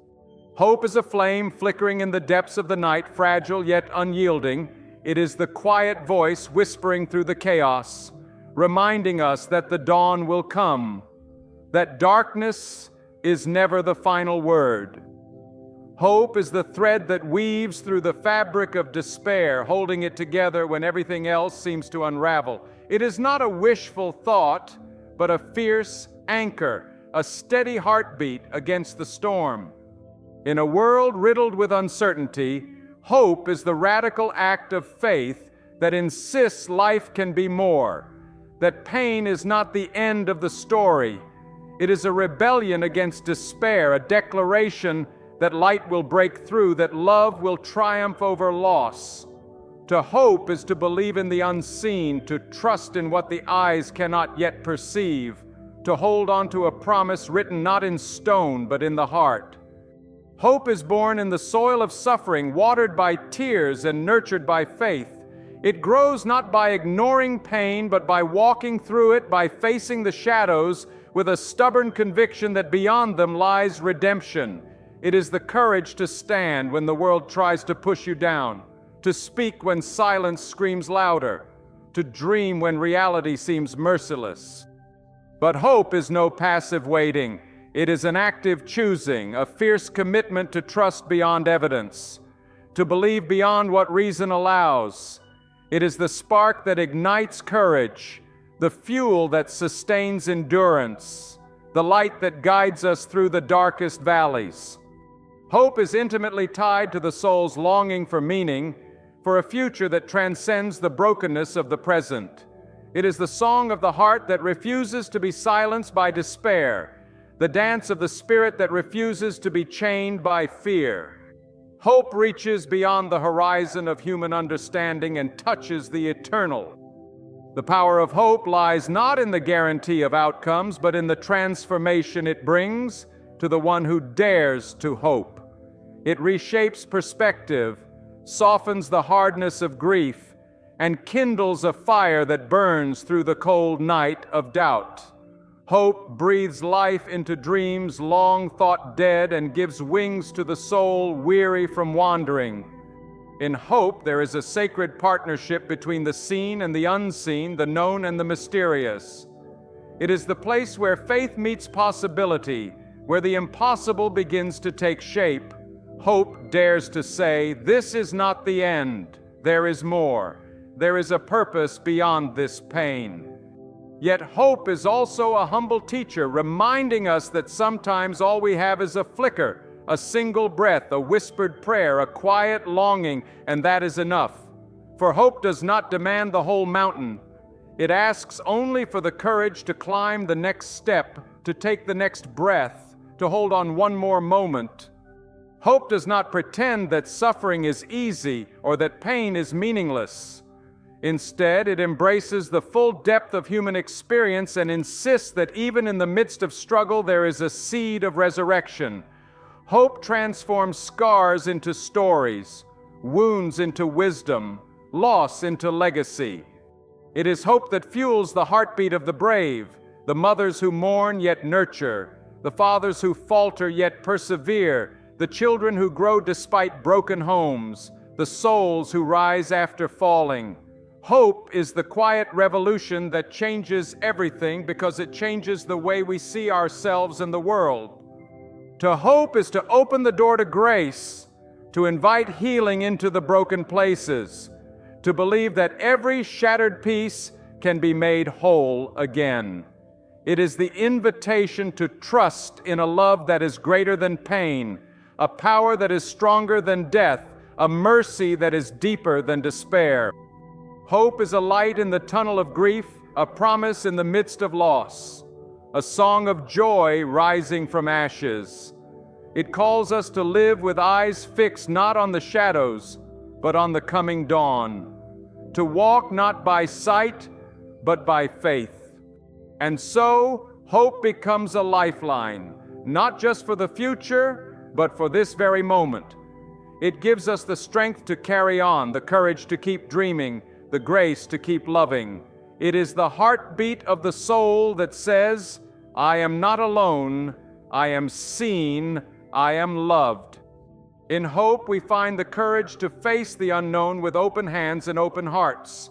Hope is a flame flickering in the depths of the night, fragile yet unyielding. It is the quiet voice whispering through the chaos, reminding us that the dawn will come, that darkness is never the final word. Hope is the thread that weaves through the fabric of despair, holding it together when everything else seems to unravel. It is not a wishful thought, but a fierce anchor, a steady heartbeat against the storm. In a world riddled with uncertainty, hope is the radical act of faith that insists life can be more, that pain is not the end of the story. It is a rebellion against despair, a declaration that light will break through, that love will triumph over loss. To hope is to believe in the unseen, to trust in what the eyes cannot yet perceive, to hold on to a promise written not in stone but in the heart. Hope is born in the soil of suffering, watered by tears and nurtured by faith. It grows not by ignoring pain, but by walking through it, by facing the shadows with a stubborn conviction that beyond them lies redemption. It is the courage to stand when the world tries to push you down, to speak when silence screams louder, to dream when reality seems merciless. But hope is no passive waiting. It is an active choosing, a fierce commitment to trust beyond evidence, to believe beyond what reason allows. It is the spark that ignites courage, the fuel that sustains endurance, the light that guides us through the darkest valleys. Hope is intimately tied to the soul's longing for meaning, for a future that transcends the brokenness of the present. It is the song of the heart that refuses to be silenced by despair, the dance of the spirit that refuses to be chained by fear. Hope reaches beyond the horizon of human understanding and touches the eternal. The power of hope lies not in the guarantee of outcomes, but in the transformation it brings to the one who dares to hope. It reshapes perspective, softens the hardness of grief, and kindles a fire that burns through the cold night of doubt. Hope breathes life into dreams long thought dead and gives wings to the soul weary from wandering. In hope, there is a sacred partnership between the seen and the unseen, the known and the mysterious. It is the place where faith meets possibility, where the impossible begins to take shape. Hope dares to say, "This is not the end. There is more. There is a purpose beyond this pain." Yet hope is also a humble teacher, reminding us that sometimes all we have is a flicker, a single breath, a whispered prayer, a quiet longing, and that is enough. For hope does not demand the whole mountain. It asks only for the courage to climb the next step, to take the next breath, to hold on one more moment. Hope does not pretend that suffering is easy or that pain is meaningless. Instead, it embraces the full depth of human experience and insists that even in the midst of struggle there is a seed of resurrection. Hope transforms scars into stories, wounds into wisdom, loss into legacy. It is hope that fuels the heartbeat of the brave, the mothers who mourn yet nurture, the fathers who falter yet persevere, the children who grow despite broken homes, the souls who rise after falling. Hope is the quiet revolution that changes everything because it changes the way we see ourselves and the world. To hope is to open the door to grace, to invite healing into the broken places, to believe that every shattered piece can be made whole again. It is the invitation to trust in a love that is greater than pain, a power that is stronger than death, a mercy that is deeper than despair. Hope is a light in the tunnel of grief, a promise in the midst of loss, a song of joy rising from ashes. It calls us to live with eyes fixed not on the shadows, but on the coming dawn, to walk not by sight, but by faith. And so, hope becomes a lifeline, not just for the future, but for this very moment. It gives us the strength to carry on, the courage to keep dreaming, the grace to keep loving. It is the heartbeat of the soul that says, "I am not alone, I am seen, I am loved." In hope, we find the courage to face the unknown with open hands and open hearts,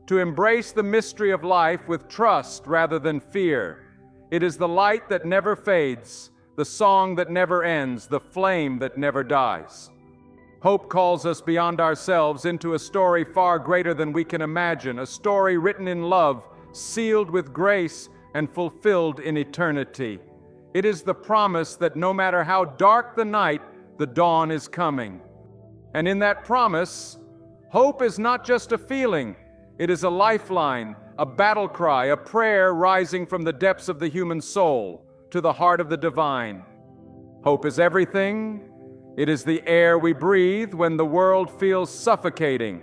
to embrace the mystery of life with trust rather than fear. It is the light that never fades, the song that never ends, the flame that never dies. Hope calls us beyond ourselves into a story far greater than we can imagine, a story written in love, sealed with grace, and fulfilled in eternity. It is the promise that no matter how dark the night, the dawn is coming. And in that promise, hope is not just a feeling, it is a lifeline, a battle cry, a prayer rising from the depths of the human soul to the heart of the divine. Hope is everything. It is the air we breathe when the world feels suffocating.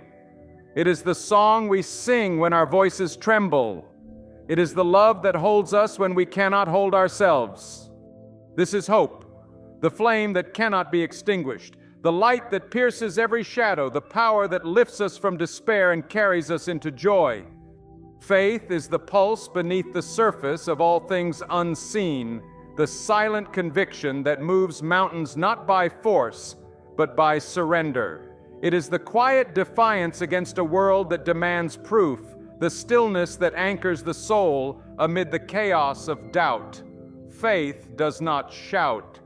It is the song we sing when our voices tremble. It is the love that holds us when we cannot hold ourselves. This is hope, the flame that cannot be extinguished, the light that pierces every shadow, the power that lifts us from despair and carries us into joy. Faith is the pulse beneath the surface of all things unseen, the silent conviction that moves mountains not by force, but by surrender. It is the quiet defiance against a world that demands proof, the stillness that anchors the soul amid the chaos of doubt. Faith does not shout.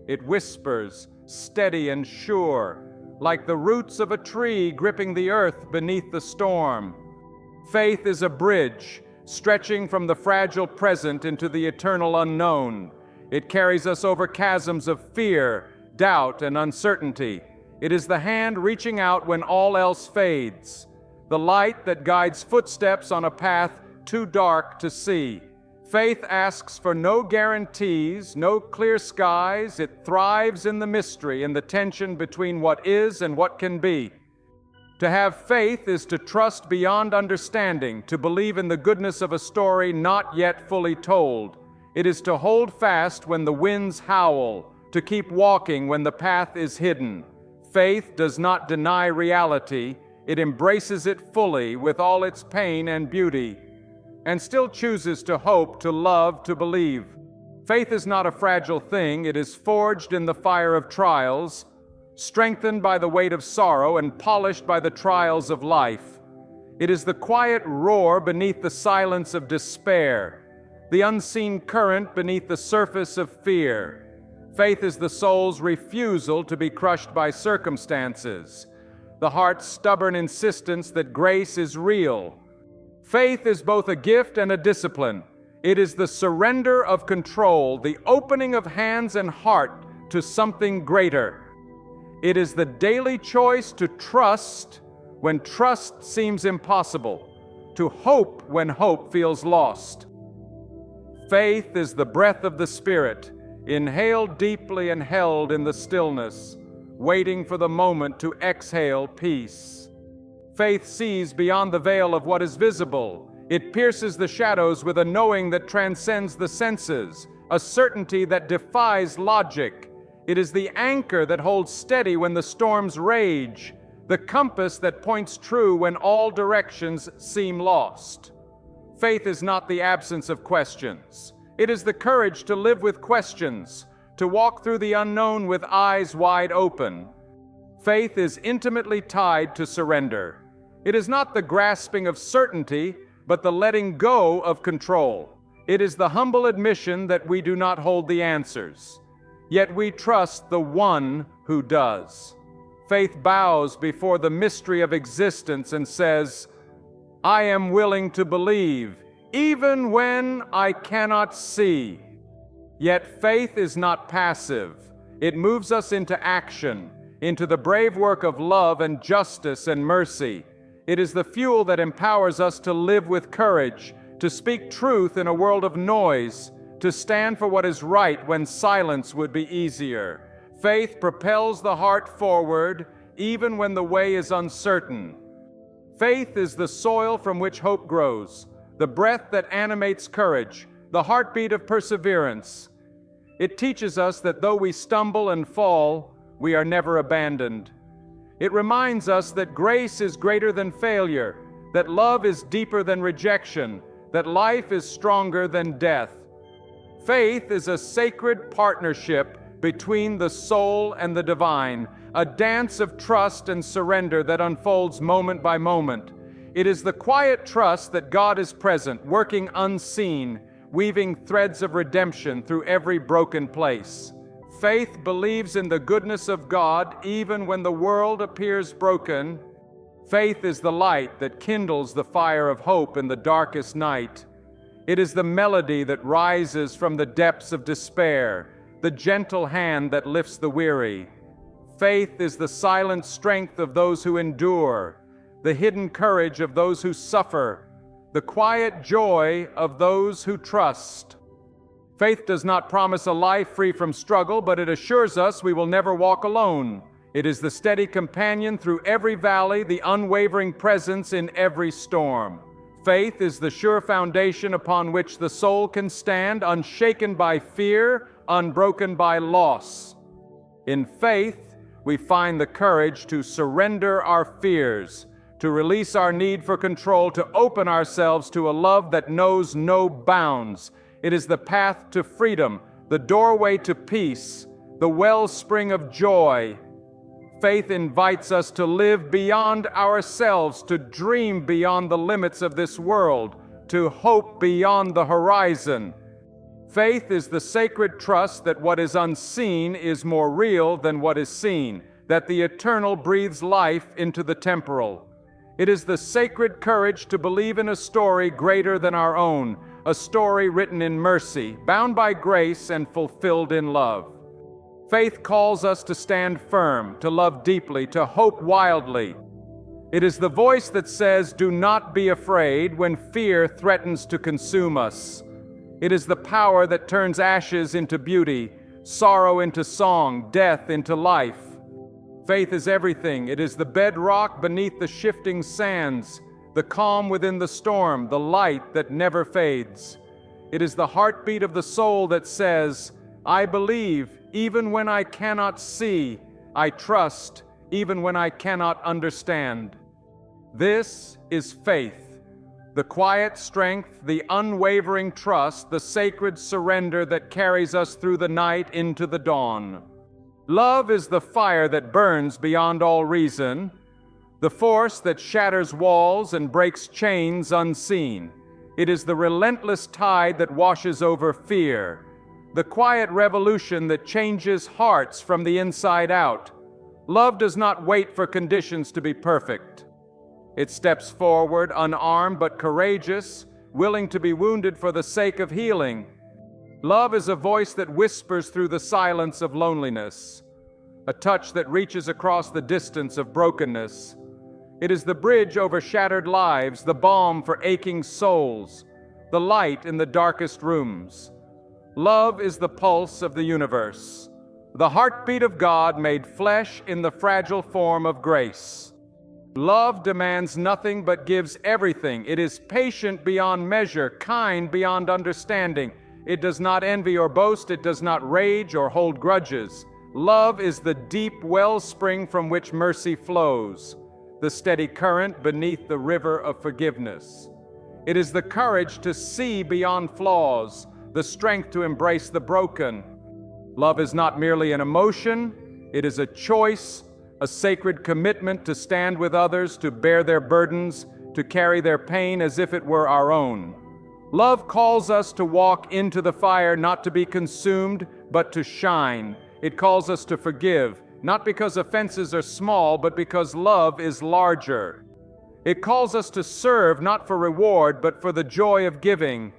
It whispers, steady and sure, like the roots of a tree gripping the earth beneath the storm. Faith is a bridge, stretching from the fragile present into the eternal unknown. It carries us over chasms of fear, doubt, and uncertainty. It is the hand reaching out when all else fades, the light that guides footsteps on a path too dark to see. Faith asks for no guarantees, no clear skies. It thrives in the mystery, in the tension between what is and what can be. To have faith is to trust beyond understanding, to believe in the goodness of a story not yet fully told. It is to hold fast when the winds howl, to keep walking when the path is hidden. Faith does not deny reality. It embraces it fully with all its pain and beauty, and still chooses to hope, to love, to believe. Faith is not a fragile thing. It is forged in the fire of trials. strengthened by the weight of sorrow and polished by the trials of life. It is the quiet roar beneath the silence of despair, the unseen current beneath the surface of fear. Faith is the soul's refusal to be crushed by circumstances, the heart's stubborn insistence that grace is real. Faith is both a gift and a discipline. It is the surrender of control, the opening of hands and heart to something greater. It is the daily choice to trust when trust seems impossible, to hope when hope feels lost. Faith is the breath of the Spirit, inhaled deeply and held in the stillness, waiting for the moment to exhale peace. Faith sees beyond the veil of what is visible. It pierces the shadows with a knowing that transcends the senses, a certainty that defies logic. It is the anchor that holds steady when the storms rage, the compass that points true when all directions seem lost. Faith is not the absence of questions. It is the courage to live with questions, to walk through the unknown with eyes wide open. Faith is intimately tied to surrender. It is not the grasping of certainty, but the letting go of control. It is the humble admission that we do not hold the answers, yet we trust the one who does. Faith bows before the mystery of existence and says, I am willing to believe, even when I cannot see. Yet faith is not passive. It moves us into action, into the brave work of love and justice and mercy. It is the fuel that empowers us to live with courage, to speak truth in a world of noise, to stand for what is right when silence would be easier. Faith propels the heart forward, even when the way is uncertain. Faith is the soil from which hope grows, the breath that animates courage, the heartbeat of perseverance. It teaches us that though we stumble and fall, we are never abandoned. It reminds us that grace is greater than failure, that love is deeper than rejection, that life is stronger than death. Faith is a sacred partnership between the soul and the divine, a dance of trust and surrender that unfolds moment by moment. It is the quiet trust that God is present, working unseen, weaving threads of redemption through every broken place. Faith believes in the goodness of God even when the world appears broken. Faith is the light that kindles the fire of hope in the darkest night. It is the melody that rises from the depths of despair, the gentle hand that lifts the weary. Faith is the silent strength of those who endure, the hidden courage of those who suffer, the quiet joy of those who trust. Faith does not promise a life free from struggle, but it assures us we will never walk alone. It is the steady companion through every valley, the unwavering presence in every storm. Faith is the sure foundation upon which the soul can stand, unshaken by fear, unbroken by loss. In faith, we find the courage to surrender our fears, to release our need for control, to open ourselves to a love that knows no bounds. It is the path to freedom, the doorway to peace, the wellspring of joy. Faith invites us to live beyond ourselves, to dream beyond the limits of this world, to hope beyond the horizon. Faith is the sacred trust that what is unseen is more real than what is seen, that the eternal breathes life into the temporal. It is the sacred courage to believe in a story greater than our own, a story written in mercy, bound by grace and fulfilled in love. Faith calls us to stand firm, to love deeply, to hope wildly. It is the voice that says, "Do not be afraid," when fear threatens to consume us. It is the power that turns ashes into beauty, sorrow into song, death into life. Faith is everything. It is the bedrock beneath the shifting sands, the calm within the storm, the light that never fades. It is the heartbeat of the soul that says, "I believe even when I cannot see. I trust even when I cannot understand." This is faith, the quiet strength, the unwavering trust, the sacred surrender that carries us through the night into the dawn. Love is the fire that burns beyond all reason, the force that shatters walls and breaks chains unseen. It is the relentless tide that washes over fear, the quiet revolution that changes hearts from the inside out. Love does not wait for conditions to be perfect. It steps forward, unarmed but courageous, willing to be wounded for the sake of healing. Love is a voice that whispers through the silence of loneliness, a touch that reaches across the distance of brokenness. It is the bridge over shattered lives, the balm for aching souls, the light in the darkest rooms. Love is the pulse of the universe, the heartbeat of God made flesh in the fragile form of grace. Love demands nothing but gives everything. It is patient beyond measure, kind beyond understanding. It does not envy or boast. It does not rage or hold grudges. Love is the deep wellspring from which mercy flows, the steady current beneath the river of forgiveness. It is the courage to see beyond flaws, the strength to embrace the broken. Love is not merely an emotion, it is a choice, a sacred commitment to stand with others, to bear their burdens, to carry their pain as if it were our own. Love calls us to walk into the fire, not to be consumed, but to shine. It calls us to forgive, not because offenses are small, but because love is larger. It calls us to serve, not for reward, but for the joy of giving.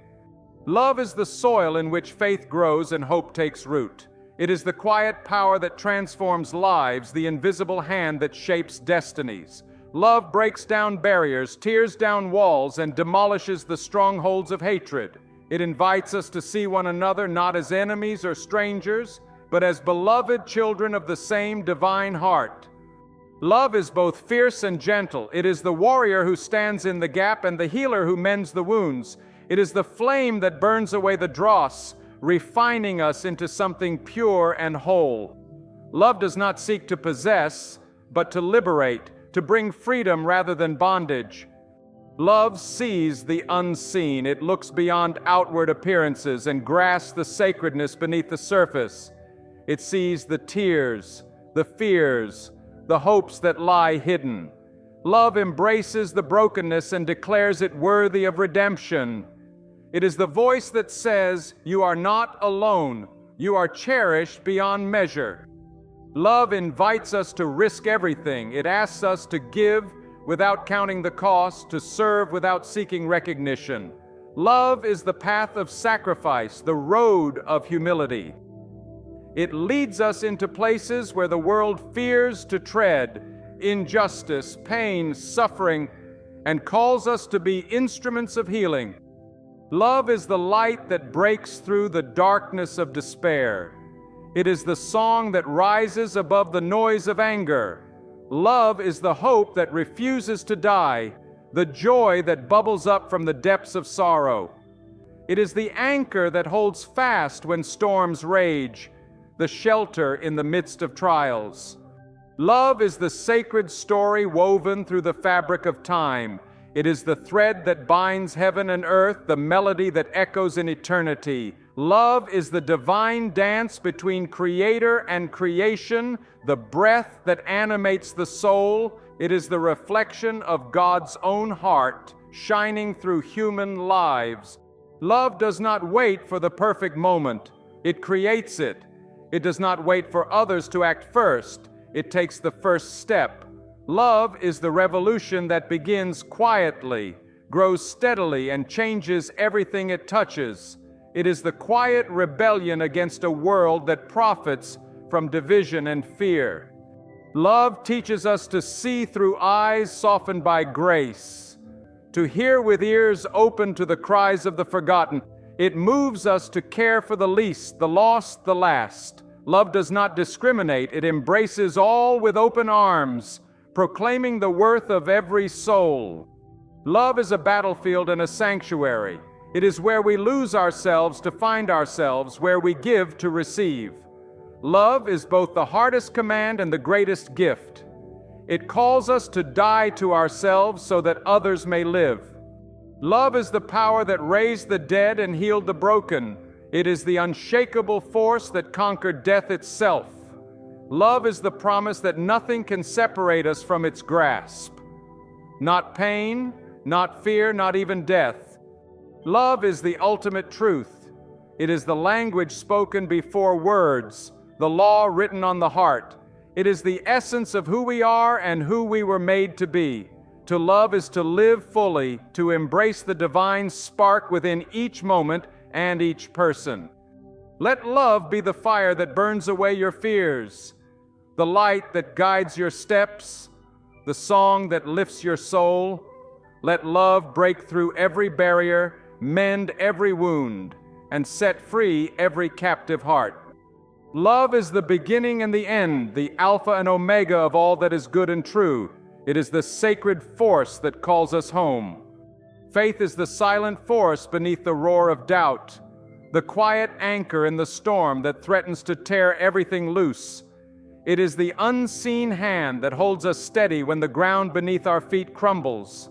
Love is the soil in which faith grows and hope takes root. It is the quiet power that transforms lives, the invisible hand that shapes destinies. Love breaks down barriers, tears down walls, and demolishes the strongholds of hatred. It invites us to see one another not as enemies or strangers, but as beloved children of the same divine heart. Love is both fierce and gentle. It is the warrior who stands in the gap and the healer who mends the wounds. It is the flame that burns away the dross, refining us into something pure and whole. Love does not seek to possess, but to liberate, to bring freedom rather than bondage. Love sees the unseen. It looks beyond outward appearances and grasps the sacredness beneath the surface. It sees the tears, the fears, the hopes that lie hidden. Love embraces the brokenness and declares it worthy of redemption. It is the voice that says, "You are not alone. You are cherished beyond measure." Love invites us to risk everything. It asks us to give without counting the cost, to serve without seeking recognition. Love is the path of sacrifice, the road of humility. It leads us into places where the world fears to tread, injustice, pain, suffering, and calls us to be instruments of healing. Love is the light that breaks through the darkness of despair. It is the song that rises above the noise of anger. Love is the hope that refuses to die, the joy that bubbles up from the depths of sorrow. It is the anchor that holds fast when storms rage, the shelter in the midst of trials. Love is the sacred story woven through the fabric of time. It is the thread that binds heaven and earth, the melody that echoes in eternity. Love is the divine dance between creator and creation, the breath that animates the soul. It is the reflection of God's own heart, shining through human lives. Love does not wait for the perfect moment. It creates it. It does not wait for others to act first. It takes the first step. Love is the revolution that begins quietly, grows steadily, and changes everything it touches. It is the quiet rebellion against a world that profits from division and fear. Love teaches us to see through eyes softened by grace, to hear with ears open to the cries of the forgotten. It moves us to care for the least, the lost, the last. Love does not discriminate. It embraces all with open arms, proclaiming the worth of every soul. Love is a battlefield and a sanctuary. It is where we lose ourselves to find ourselves, where we give to receive. Love is both the hardest command and the greatest gift. It calls us to die to ourselves so that others may live. Love is the power that raised the dead and healed the broken. It is the unshakable force that conquered death itself. Love is the promise that nothing can separate us from its grasp. Not pain, not fear, not even death. Love is the ultimate truth. It is the language spoken before words, the law written on the heart. It is the essence of who we are and who we were made to be. To love is to live fully, to embrace the divine spark within each moment and each person. Let love be the fire that burns away your fears, the light that guides your steps, the song that lifts your soul. Let love break through every barrier, mend every wound, and set free every captive heart. Love is the beginning and the end, the Alpha and Omega of all that is good and true. It is the sacred force that calls us home. Faith is the silent force beneath the roar of doubt, the quiet anchor in the storm that threatens to tear everything loose. It is the unseen hand that holds us steady when the ground beneath our feet crumbles,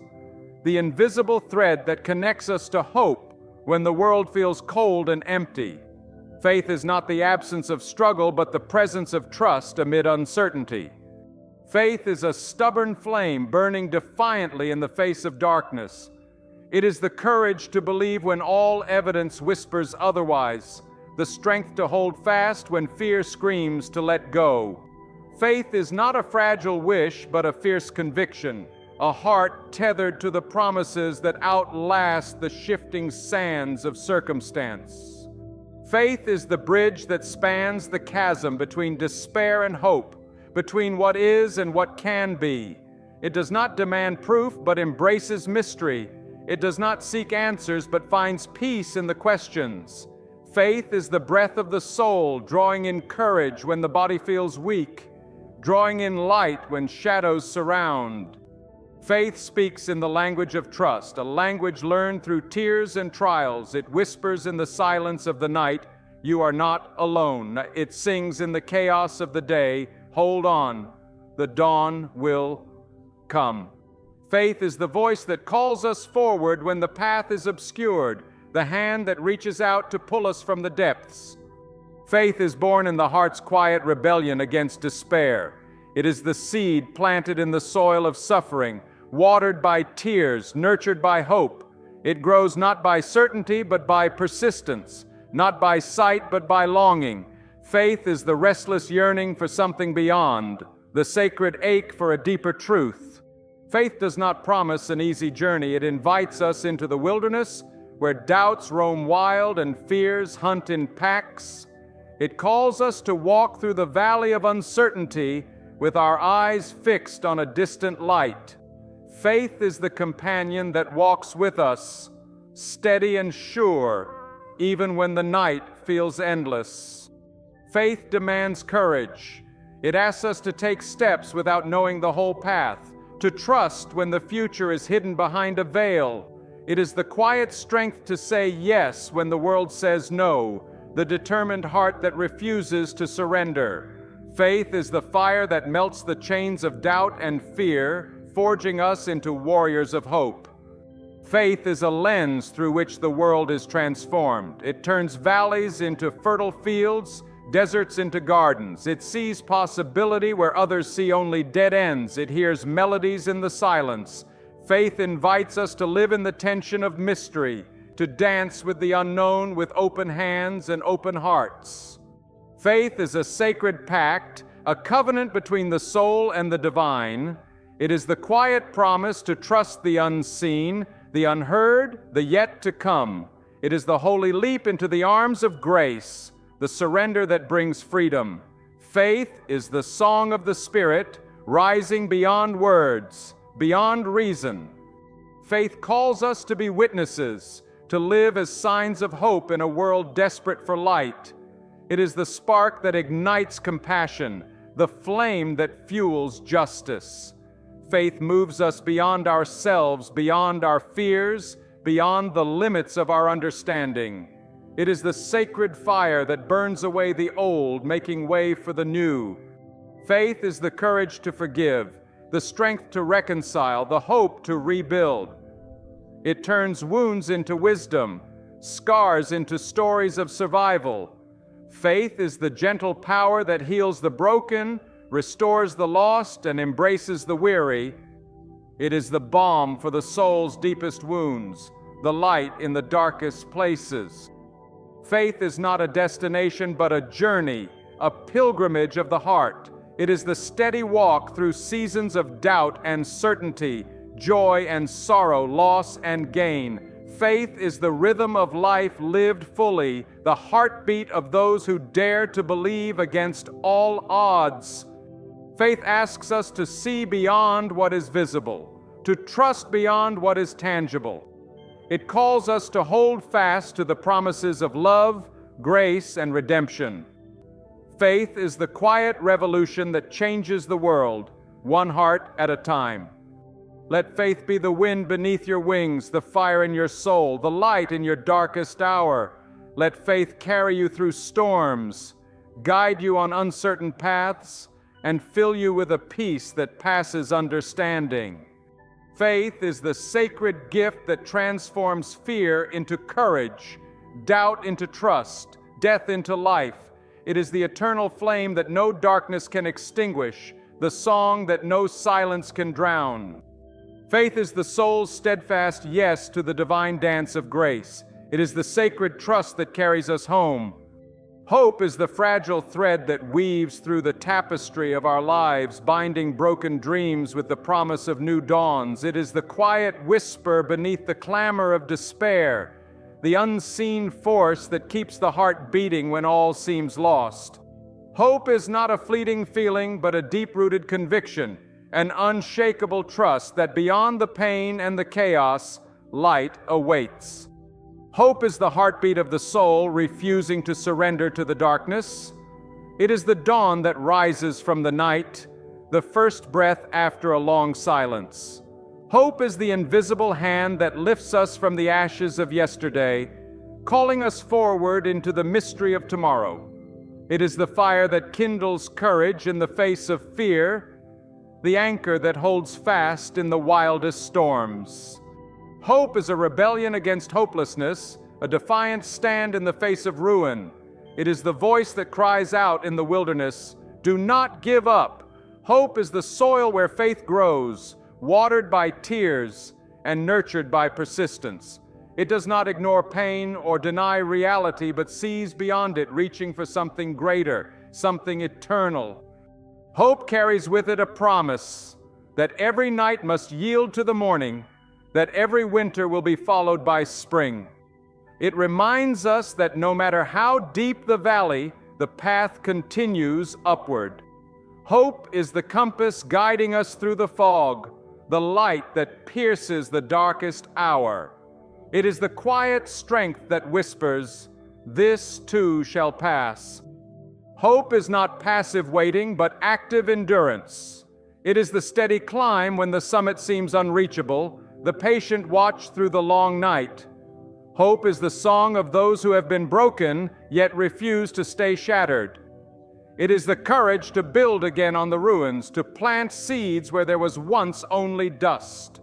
the invisible thread that connects us to hope when the world feels cold and empty. Faith is not the absence of struggle, but the presence of trust amid uncertainty. Faith is a stubborn flame burning defiantly in the face of darkness. It is the courage to believe when all evidence whispers otherwise, the strength to hold fast when fear screams to let go. Faith is not a fragile wish, but a fierce conviction, a heart tethered to the promises that outlast the shifting sands of circumstance. Faith is the bridge that spans the chasm between despair and hope, between what is and what can be. It does not demand proof, but embraces mystery. It does not seek answers, but finds peace in the questions. Faith is the breath of the soul, drawing in courage when the body feels weak, drawing in light when shadows surround. Faith speaks in the language of trust, a language learned through tears and trials. It whispers in the silence of the night, "You are not alone." It sings in the chaos of the day, "Hold on, the dawn will come." Faith is the voice that calls us forward when the path is obscured, the hand that reaches out to pull us from the depths. Faith is born in the heart's quiet rebellion against despair. It is the seed planted in the soil of suffering, watered by tears, nurtured by hope. It grows not by certainty, but by persistence, not by sight, but by longing. Faith is the restless yearning for something beyond, the sacred ache for a deeper truth. Faith does not promise an easy journey. It invites us into the wilderness where doubts roam wild and fears hunt in packs. It calls us to walk through the valley of uncertainty with our eyes fixed on a distant light. Faith is the companion that walks with us, steady and sure, even when the night feels endless. Faith demands courage. It asks us to take steps without knowing the whole path, to trust when the future is hidden behind a veil. It is the quiet strength to say yes when the world says no, the determined heart that refuses to surrender. Faith is the fire that melts the chains of doubt and fear, forging us into warriors of hope. Faith is a lens through which the world is transformed. It turns valleys into fertile fields, deserts into gardens. It sees possibility where others see only dead ends. It hears melodies in the silence. Faith invites us to live in the tension of mystery, to dance with the unknown with open hands and open hearts. Faith is a sacred pact, a covenant between the soul and the divine. It is the quiet promise to trust the unseen, the unheard, the yet to come. It is the holy leap into the arms of grace, the surrender that brings freedom. Faith is the song of the Spirit, rising beyond words, beyond reason. Faith calls us to be witnesses, to live as signs of hope in a world desperate for light. It is the spark that ignites compassion, the flame that fuels justice. Faith moves us beyond ourselves, beyond our fears, beyond the limits of our understanding. It is the sacred fire that burns away the old, making way for the new. Faith is the courage to forgive, the strength to reconcile, the hope to rebuild. It turns wounds into wisdom, scars into stories of survival. Faith is the gentle power that heals the broken, restores the lost, and embraces the weary. It is the balm for the soul's deepest wounds, the light in the darkest places. Faith is not a destination but a journey, a pilgrimage of the heart. It is the steady walk through seasons of doubt and certainty, joy and sorrow, loss and gain. Faith is the rhythm of life lived fully, the heartbeat of those who dare to believe against all odds. Faith asks us to see beyond what is visible, to trust beyond what is tangible. It calls us to hold fast to the promises of love, grace, and redemption. Faith is the quiet revolution that changes the world, one heart at a time. Let faith be the wind beneath your wings, the fire in your soul, the light in your darkest hour. Let faith carry you through storms, guide you on uncertain paths, and fill you with a peace that passes understanding. Faith is the sacred gift that transforms fear into courage, doubt into trust, death into life. It is the eternal flame that no darkness can extinguish, the song that no silence can drown. Faith is the soul's steadfast yes to the divine dance of grace. It is the sacred trust that carries us home. Hope is the fragile thread that weaves through the tapestry of our lives, binding broken dreams with the promise of new dawns. It is the quiet whisper beneath the clamor of despair, the unseen force that keeps the heart beating when all seems lost. Hope is not a fleeting feeling, but a deep-rooted conviction, an unshakable trust that beyond the pain and the chaos, light awaits. Hope is the heartbeat of the soul, refusing to surrender to the darkness. It is the dawn that rises from the night, the first breath after a long silence. Hope is the invisible hand that lifts us from the ashes of yesterday, calling us forward into the mystery of tomorrow. It is the fire that kindles courage in the face of fear, the anchor that holds fast in the wildest storms. Hope is a rebellion against hopelessness, a defiant stand in the face of ruin. It is the voice that cries out in the wilderness, "Do not give up." Hope is the soil where faith grows, watered by tears and nurtured by persistence. It does not ignore pain or deny reality, but sees beyond it, reaching for something greater, something eternal. Hope carries with it a promise that every night must yield to the morning, that every winter will be followed by spring. It reminds us that no matter how deep the valley, the path continues upward. Hope is the compass guiding us through the fog, the light that pierces the darkest hour. It is the quiet strength that whispers, "This too shall pass." Hope is not passive waiting, but active endurance. It is the steady climb when the summit seems unreachable, the patient watch through the long night. Hope is the song of those who have been broken, yet refuse to stay shattered. It is the courage to build again on the ruins, to plant seeds where there was once only dust.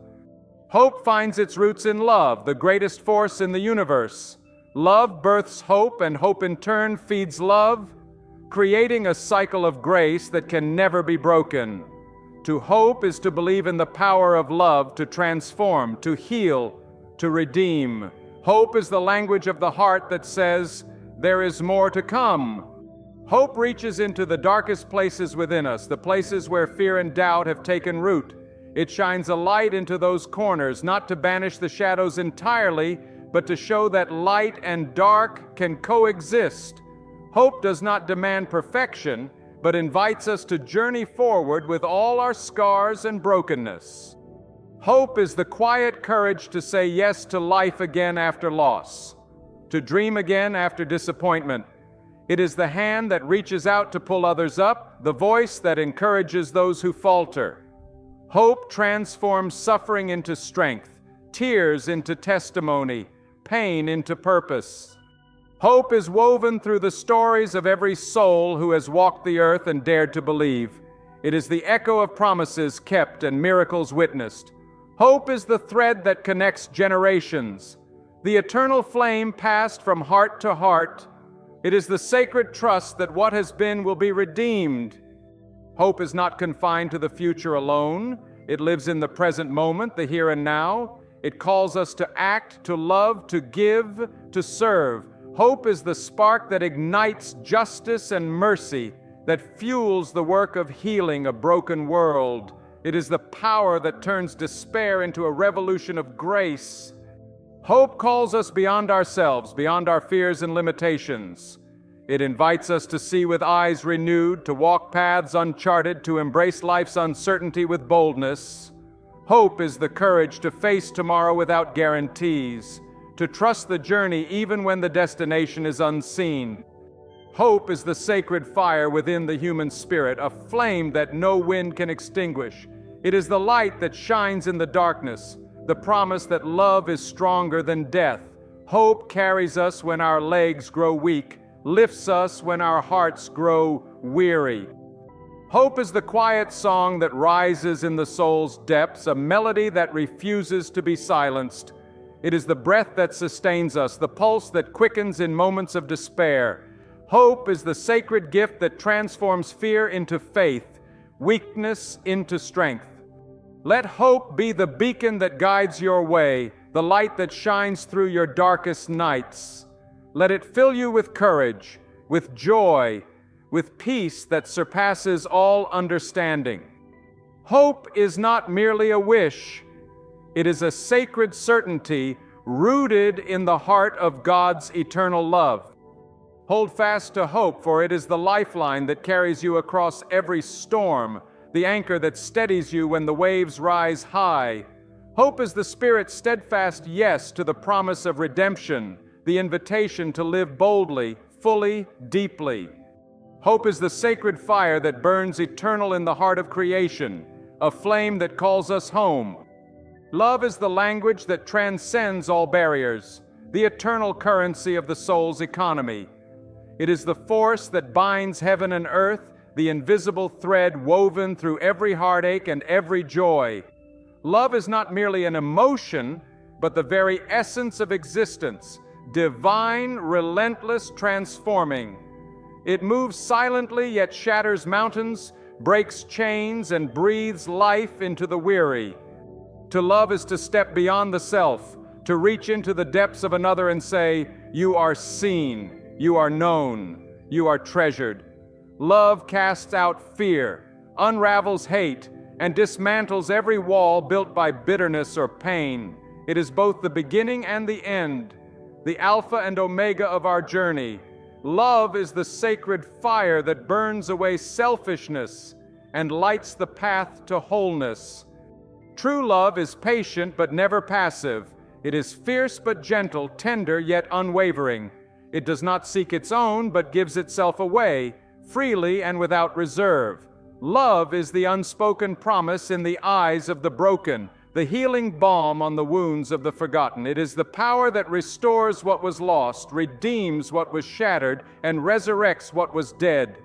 Hope finds its roots in love, the greatest force in the universe. Love births hope, and hope in turn feeds love, creating a cycle of grace that can never be broken. To hope is to believe in the power of love to transform, to heal, to redeem. Hope is the language of the heart that says, "There is more to come." Hope reaches into the darkest places within us, the places where fear and doubt have taken root. It shines a light into those corners, not to banish the shadows entirely, but to show that light and dark can coexist. Hope does not demand perfection, but invites us to journey forward with all our scars and brokenness. Hope is the quiet courage to say yes to life again after loss, to dream again after disappointment. It is the hand that reaches out to pull others up, the voice that encourages those who falter. Hope transforms suffering into strength, tears into testimony, pain into purpose. Hope is woven through the stories of every soul who has walked the earth and dared to believe. It is the echo of promises kept and miracles witnessed. Hope is the thread that connects generations, the eternal flame passed from heart to heart, It is the sacred trust that what has been will be redeemed. Hope is not confined to the future alone. It lives in the present moment, the here and now. It calls us to act, to love, to give, to serve. Hope is the spark that ignites justice and mercy, that fuels the work of healing a broken world. It is the power that turns despair into a revolution of grace. Hope calls us beyond ourselves, beyond our fears and limitations. It invites us to see with eyes renewed, to walk paths uncharted, to embrace life's uncertainty with boldness. Hope is the courage to face tomorrow without guarantees, to trust the journey even when the destination is unseen. Hope is the sacred fire within the human spirit, a flame that no wind can extinguish. It is the light that shines in the darkness, the promise that love is stronger than death. Hope carries us when our legs grow weak, lifts us when our hearts grow weary. Hope is the quiet song that rises in the soul's depths, a melody that refuses to be silenced. It is the breath that sustains us, the pulse that quickens in moments of despair. Hope is the sacred gift that transforms fear into faith, weakness into strength. Let hope be the beacon that guides your way, the light that shines through your darkest nights. Let it fill you with courage, with joy, with peace that surpasses all understanding. Hope is not merely a wish. It is a sacred certainty rooted in the heart of God's eternal love. Hold fast to hope, for it is the lifeline that carries you across every storm, the anchor that steadies you when the waves rise high. Hope is the Spirit's steadfast yes to the promise of redemption, the invitation to live boldly, fully, deeply. Hope is the sacred fire that burns eternal in the heart of creation, a flame that calls us home. Love is the language that transcends all barriers, the eternal currency of the soul's economy. It is the force that binds heaven and earth, the invisible thread woven through every heartache and every joy. Love is not merely an emotion, but the very essence of existence, divine, relentless, transforming. It moves silently yet shatters mountains, breaks chains, and breathes life into the weary. To love is to step beyond the self, to reach into the depths of another and say, "You are seen, you are known, you are treasured." Love casts out fear, unravels hate, and dismantles every wall built by bitterness or pain. It is both the beginning and the end, the Alpha and Omega of our journey. Love is the sacred fire that burns away selfishness and lights the path to wholeness. True love is patient but never passive. It is fierce but gentle, tender yet unwavering. It does not seek its own but gives itself away, freely and without reserve. Love is the unspoken promise in the eyes of the broken, the healing balm on the wounds of the forgotten. It is the power that restores what was lost, redeems what was shattered, and resurrects what was dead.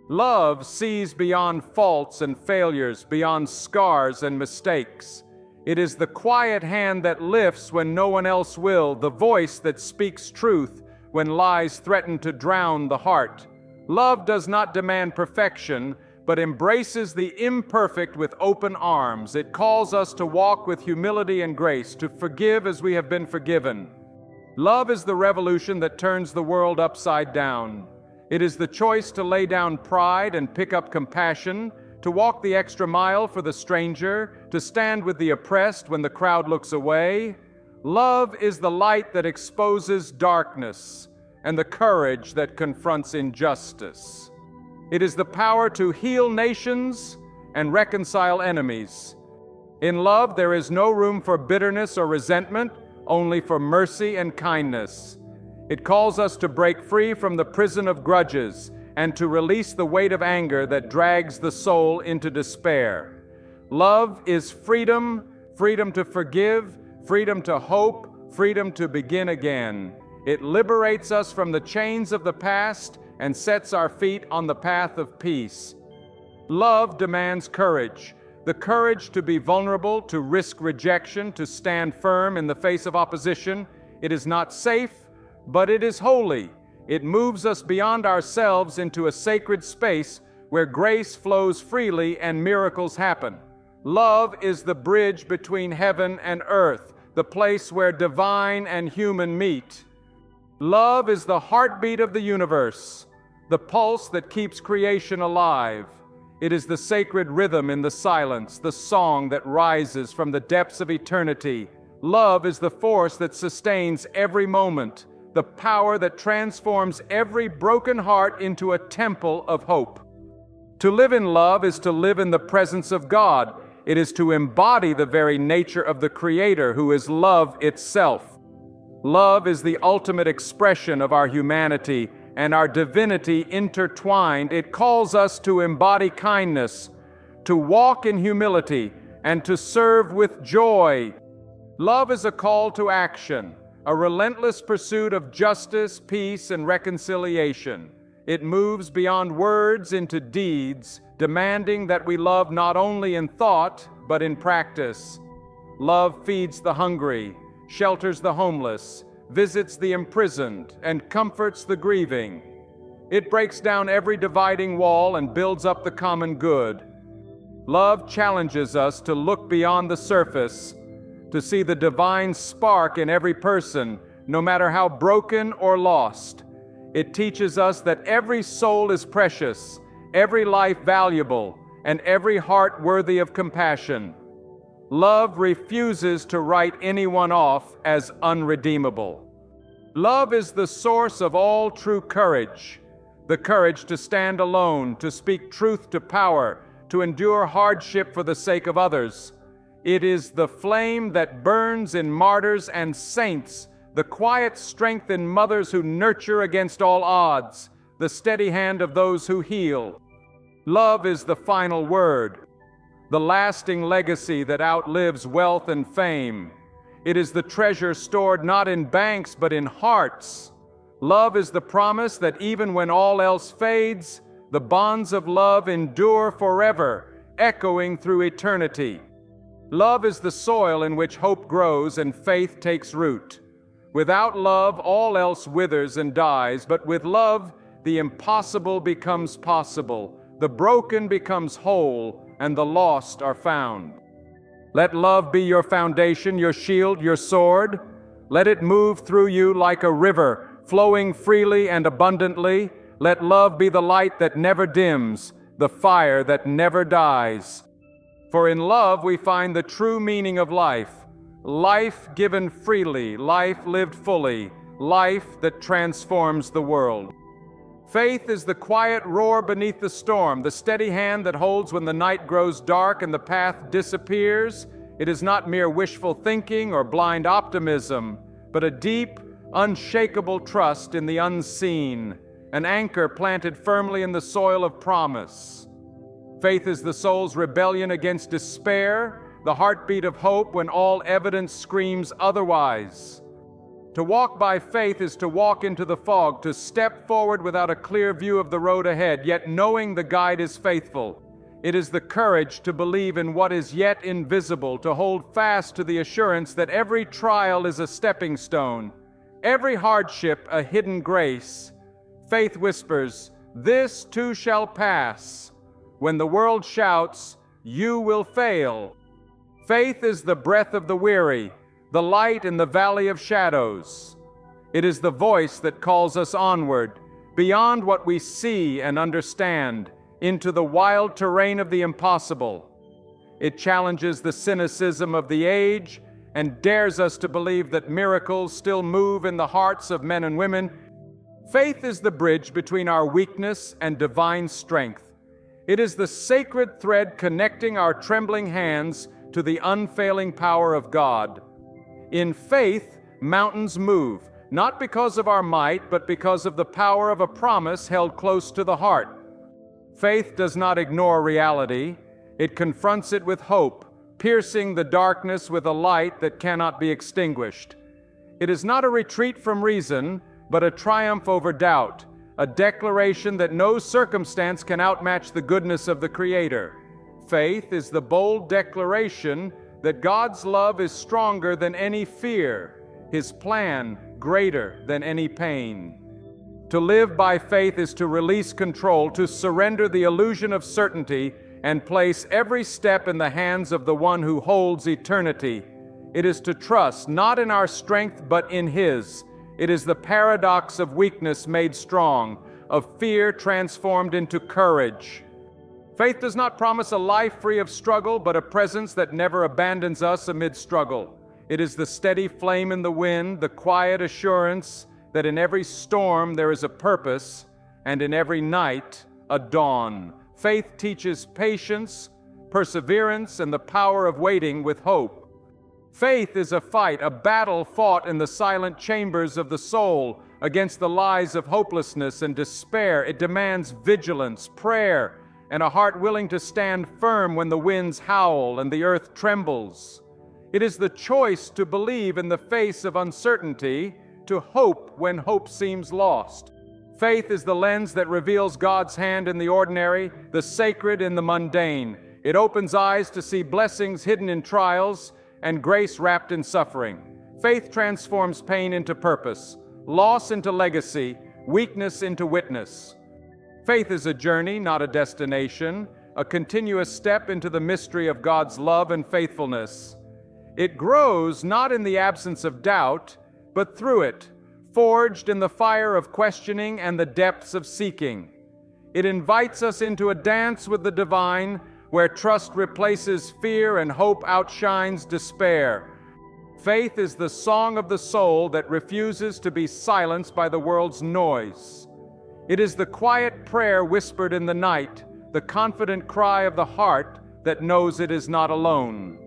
Love sees beyond faults and failures, beyond scars and mistakes. It is the quiet hand that lifts when no one else will, the voice that speaks truth when lies threaten to drown the heart. Love does not demand perfection, but embraces the imperfect with open arms. It calls us to walk with humility and grace, to forgive as we have been forgiven. Love is the revolution that turns the world upside down. It is the choice to lay down pride and pick up compassion, to walk the extra mile for the stranger, to stand with the oppressed when the crowd looks away. Love is the light that exposes darkness and the courage that confronts injustice. It is the power to heal nations and reconcile enemies. In love, there is no room for bitterness or resentment, only for mercy and kindness. It calls us to break free from the prison of grudges and to release the weight of anger that drags the soul into despair. Love is freedom, freedom to forgive, freedom to hope, freedom to begin again. It liberates us from the chains of the past and sets our feet on the path of peace. Love demands courage, the courage to be vulnerable, to risk rejection, to stand firm in the face of opposition. It is not safe, but it is holy. It moves us beyond ourselves into a sacred space where grace flows freely and miracles happen. Love is the bridge between heaven and earth, the place where divine and human meet. Love is the heartbeat of the universe, the pulse that keeps creation alive. It is the sacred rhythm in the silence, the song that rises from the depths of eternity. Love is the force that sustains every moment, the power that transforms every broken heart into a temple of hope. To live in love is to live in the presence of God. It is to embody the very nature of the Creator, who is love itself. Love is the ultimate expression of our humanity and our divinity intertwined. It calls us to embody kindness, to walk in humility, and to serve with joy. Love is a call to action, a relentless pursuit of justice, peace, and reconciliation. It moves beyond words into deeds, demanding that we love not only in thought, but in practice. Love feeds the hungry, shelters the homeless, visits the imprisoned, and comforts the grieving. It breaks down every dividing wall and builds up the common good. Love challenges us to look beyond the surface, to see the divine spark in every person, no matter how broken or lost. It teaches us that every soul is precious, every life valuable, and every heart worthy of compassion. Love refuses to write anyone off as unredeemable. Love is the source of all true courage, the courage to stand alone, to speak truth to power, to endure hardship for the sake of others. It is the flame that burns in martyrs and saints, the quiet strength in mothers who nurture against all odds, the steady hand of those who heal. Love is the final word, the lasting legacy that outlives wealth and fame. It is the treasure stored not in banks but in hearts. Love is the promise that even when all else fades, the bonds of love endure forever, echoing through eternity. Love is the soil in which hope grows and faith takes root. Without love, all else withers and dies, but with love, the impossible becomes possible, the broken becomes whole, and the lost are found. Let love be your foundation, your shield, your sword. Let it move through you like a river, flowing freely and abundantly. Let love be the light that never dims, the fire that never dies. For in love we find the true meaning of life, life given freely, life lived fully, life that transforms the world. Faith is the quiet roar beneath the storm, the steady hand that holds when the night grows dark and the path disappears. It is not mere wishful thinking or blind optimism, but a deep, unshakable trust in the unseen, an anchor planted firmly in the soil of promise. Faith is the soul's rebellion against despair, the heartbeat of hope when all evidence screams otherwise. To walk by faith is to walk into the fog, to step forward without a clear view of the road ahead, yet knowing the guide is faithful. It is the courage to believe in what is yet invisible, to hold fast to the assurance that every trial is a stepping stone, every hardship a hidden grace. Faith whispers, "This too shall pass." When the world shouts, "You will fail." Faith is the breath of the weary, the light in the valley of shadows. It is the voice that calls us onward, beyond what we see and understand, into the wild terrain of the impossible. It challenges the cynicism of the age and dares us to believe that miracles still move in the hearts of men and women. Faith is the bridge between our weakness and divine strength. It is the sacred thread connecting our trembling hands to the unfailing power of God. In faith, mountains move, not because of our might, but because of the power of a promise held close to the heart. Faith does not ignore reality. It confronts it with hope, piercing the darkness with a light that cannot be extinguished. It is not a retreat from reason, but a triumph over doubt, a declaration that no circumstance can outmatch the goodness of the Creator. Faith is the bold declaration that God's love is stronger than any fear, His plan greater than any pain. To live by faith is to release control, to surrender the illusion of certainty, and place every step in the hands of the one who holds eternity. It is to trust not in our strength but in His. It is the paradox of weakness made strong, of fear transformed into courage. Faith does not promise a life free of struggle, but a presence that never abandons us amid struggle. It is the steady flame in the wind, the quiet assurance that in every storm there is a purpose, and in every night a dawn. Faith teaches patience, perseverance, and the power of waiting with hope. Faith is a fight, a battle fought in the silent chambers of the soul against the lies of hopelessness and despair. It demands vigilance, prayer, and a heart willing to stand firm when the winds howl and the earth trembles. It is the choice to believe in the face of uncertainty, to hope when hope seems lost. Faith is the lens that reveals God's hand in the ordinary, the sacred in the mundane. It opens eyes to see blessings hidden in trials and grace wrapped in suffering. Faith transforms pain into purpose, loss into legacy, weakness into witness. Faith is a journey, not a destination, a continuous step into the mystery of God's love and faithfulness. It grows not in the absence of doubt, but through it, forged in the fire of questioning and the depths of seeking. It invites us into a dance with the divine, where trust replaces fear and hope outshines despair. Faith is the song of the soul that refuses to be silenced by the world's noise. It is the quiet prayer whispered in the night, the confident cry of the heart that knows it is not alone.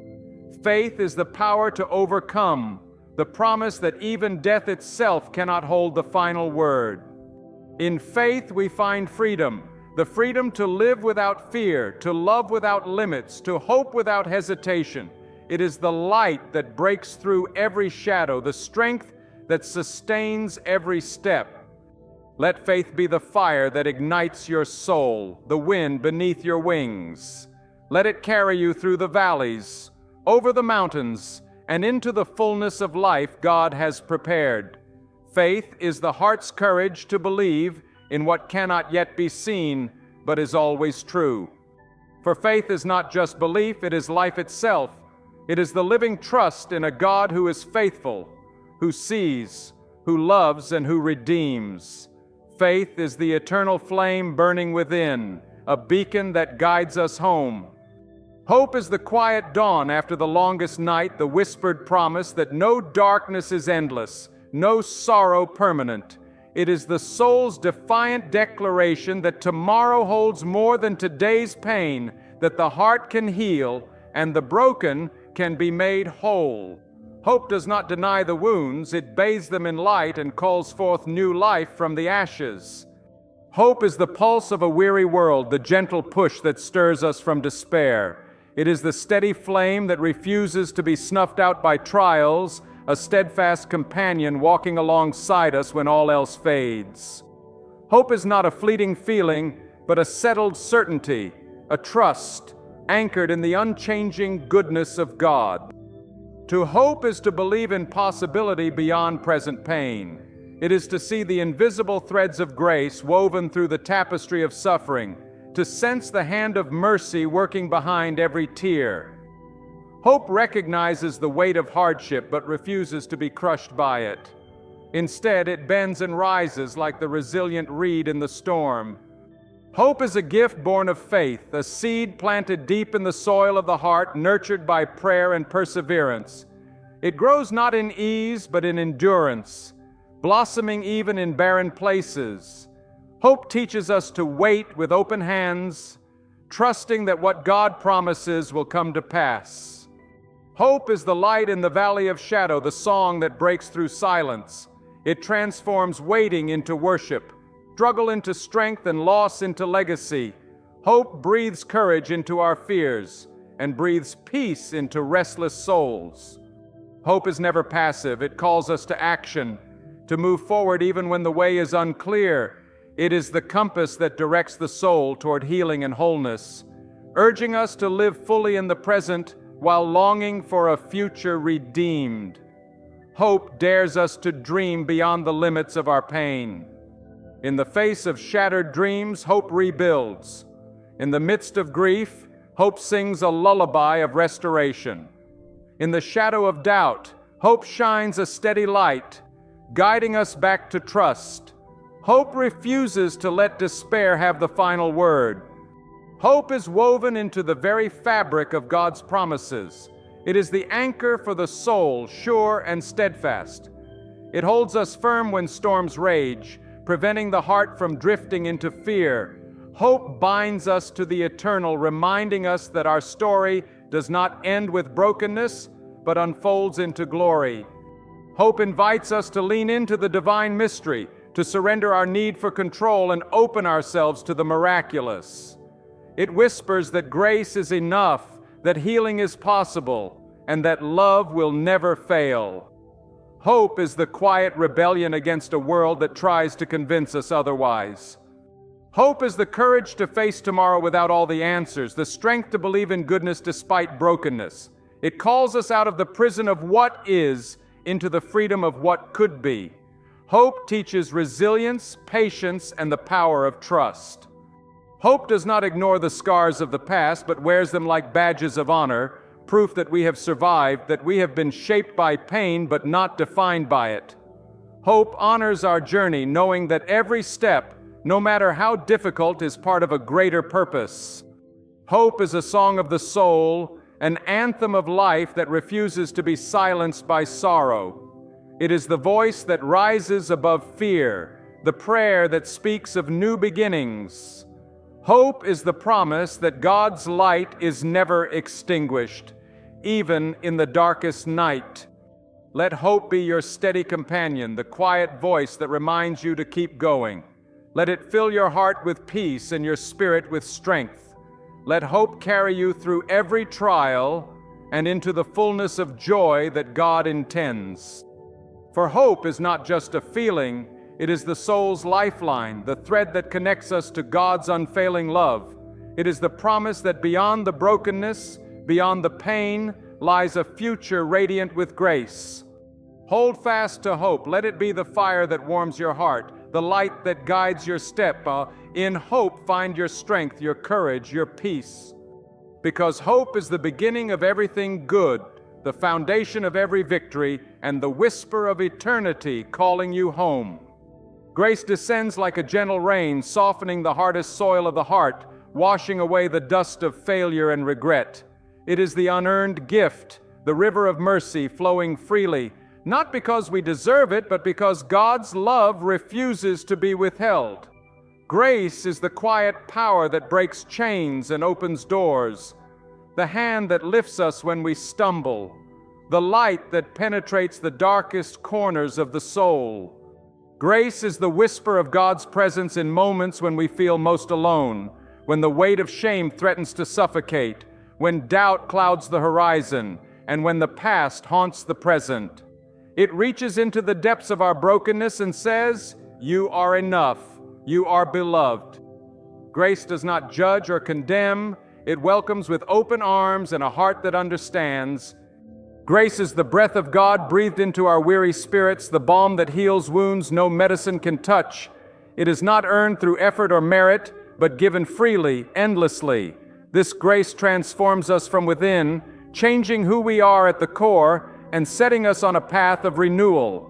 Faith is the power to overcome, the promise that even death itself cannot hold the final word. In faith we find freedom, the freedom to live without fear, to love without limits, to hope without hesitation. It is the light that breaks through every shadow, the strength that sustains every step. Let faith be the fire that ignites your soul, the wind beneath your wings. Let it carry you through the valleys, over the mountains, and into the fullness of life God has prepared. Faith is the heart's courage to believe in what cannot yet be seen, but is always true. For faith is not just belief, it is life itself. It is the living trust in a God who is faithful, who sees, who loves, and who redeems. Faith is the eternal flame burning within, a beacon that guides us home. Hope is the quiet dawn after the longest night, the whispered promise that no darkness is endless, no sorrow permanent. It is the soul's defiant declaration that tomorrow holds more than today's pain, that the heart can heal and the broken can be made whole. Hope does not deny the wounds, it bathes them in light and calls forth new life from the ashes. Hope is the pulse of a weary world, the gentle push that stirs us from despair. It is the steady flame that refuses to be snuffed out by trials, a steadfast companion walking alongside us when all else fades. Hope is not a fleeting feeling, but a settled certainty, a trust anchored in the unchanging goodness of God. To hope is to believe in possibility beyond present pain. It is to see the invisible threads of grace woven through the tapestry of suffering, to sense the hand of mercy working behind every tear. Hope recognizes the weight of hardship but refuses to be crushed by it. Instead, it bends and rises like the resilient reed in the storm. Hope is a gift born of faith, a seed planted deep in the soil of the heart, nurtured by prayer and perseverance. It grows not in ease but in endurance, blossoming even in barren places. Hope teaches us to wait with open hands, trusting that what God promises will come to pass. Hope is the light in the valley of shadow, the song that breaks through silence. It transforms waiting into worship, struggle into strength, and loss into legacy. Hope breathes courage into our fears and breathes peace into restless souls. Hope is never passive. It calls us to action, to move forward even when the way is unclear. It is the compass that directs the soul toward healing and wholeness, urging us to live fully in the present while longing for a future redeemed. Hope dares us to dream beyond the limits of our pain. In the face of shattered dreams, hope rebuilds. In the midst of grief, hope sings a lullaby of restoration. In the shadow of doubt, hope shines a steady light, guiding us back to trust. Hope refuses to let despair have the final word. Hope is woven into the very fabric of God's promises. It is the anchor for the soul, sure and steadfast. It holds us firm when storms rage, preventing the heart from drifting into fear. Hope binds us to the eternal, reminding us that our story does not end with brokenness, but unfolds into glory. Hope invites us to lean into the divine mystery, to surrender our need for control and open ourselves to the miraculous. It whispers that grace is enough, that healing is possible, and that love will never fail. Hope is the quiet rebellion against a world that tries to convince us otherwise. Hope is the courage to face tomorrow without all the answers, the strength to believe in goodness despite brokenness. It calls us out of the prison of what is into the freedom of what could be. Hope teaches resilience, patience, and the power of trust. Hope does not ignore the scars of the past, but wears them like badges of honor, proof that we have survived, that we have been shaped by pain but not defined by it. Hope honors our journey, knowing that every step, no matter how difficult, is part of a greater purpose. Hope is a song of the soul, an anthem of life that refuses to be silenced by sorrow. It is the voice that rises above fear, the prayer that speaks of new beginnings. Hope is the promise that God's light is never extinguished, even in the darkest night. Let hope be your steady companion, the quiet voice that reminds you to keep going. Let it fill your heart with peace and your spirit with strength. Let hope carry you through every trial and into the fullness of joy that God intends. For hope is not just a feeling, it is the soul's lifeline, the thread that connects us to God's unfailing love. It is the promise that beyond the brokenness, beyond the pain, lies a future radiant with grace. Hold fast to hope. Let it be the fire that warms your heart, the light that guides your step. In hope, find your strength, your courage, your peace. Because hope is the beginning of everything good, the foundation of every victory, and the whisper of eternity calling you home. Grace descends like a gentle rain, softening the hardest soil of the heart, washing away the dust of failure and regret. It is the unearned gift, the river of mercy flowing freely, not because we deserve it, but because God's love refuses to be withheld. Grace is the quiet power that breaks chains and opens doors, the hand that lifts us when we stumble, the light that penetrates the darkest corners of the soul. Grace is the whisper of God's presence in moments when we feel most alone, when the weight of shame threatens to suffocate, when doubt clouds the horizon, and when the past haunts the present. It reaches into the depths of our brokenness and says, "You are enough. You are beloved." Grace does not judge or condemn. It welcomes with open arms and a heart that understands. Grace is the breath of God breathed into our weary spirits, the balm that heals wounds no medicine can touch. It is not earned through effort or merit, but given freely, endlessly. This grace transforms us from within, changing who we are at the core and setting us on a path of renewal.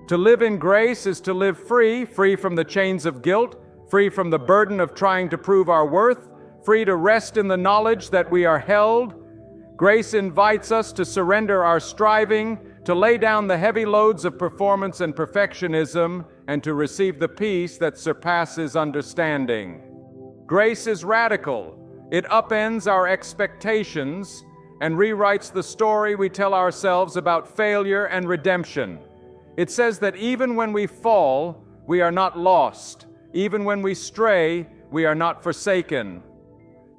To live in grace is to live free, free from the chains of guilt, free from the burden of trying to prove our worth, free to rest in the knowledge that we are held. Grace invites us to surrender our striving, to lay down the heavy loads of performance and perfectionism, and to receive the peace that surpasses understanding. Grace is radical. It upends our expectations and rewrites the story we tell ourselves about failure and redemption. It says that even when we fall, we are not lost. Even when we stray, we are not forsaken.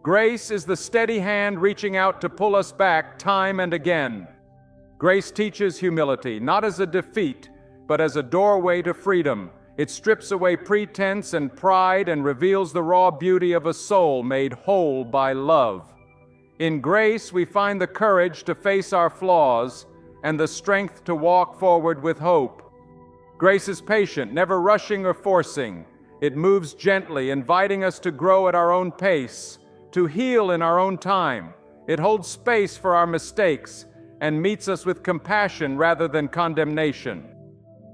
Grace is the steady hand reaching out to pull us back time and again. Grace teaches humility, not as a defeat, but as a doorway to freedom. It strips away pretense and pride and reveals the raw beauty of a soul made whole by love. In grace, we find the courage to face our flaws and the strength to walk forward with hope. Grace is patient, never rushing or forcing. It moves gently, inviting us to grow at our own pace, to heal in our own time. It holds space for our mistakes and meets us with compassion rather than condemnation.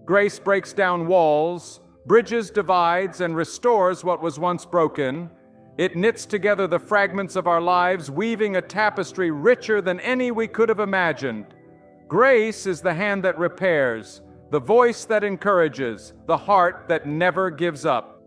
Grace breaks down walls, bridges divides, and restores what was once broken. It knits together the fragments of our lives, weaving a tapestry richer than any we could have imagined. Grace is the hand that repairs, the voice that encourages, the heart that never gives up.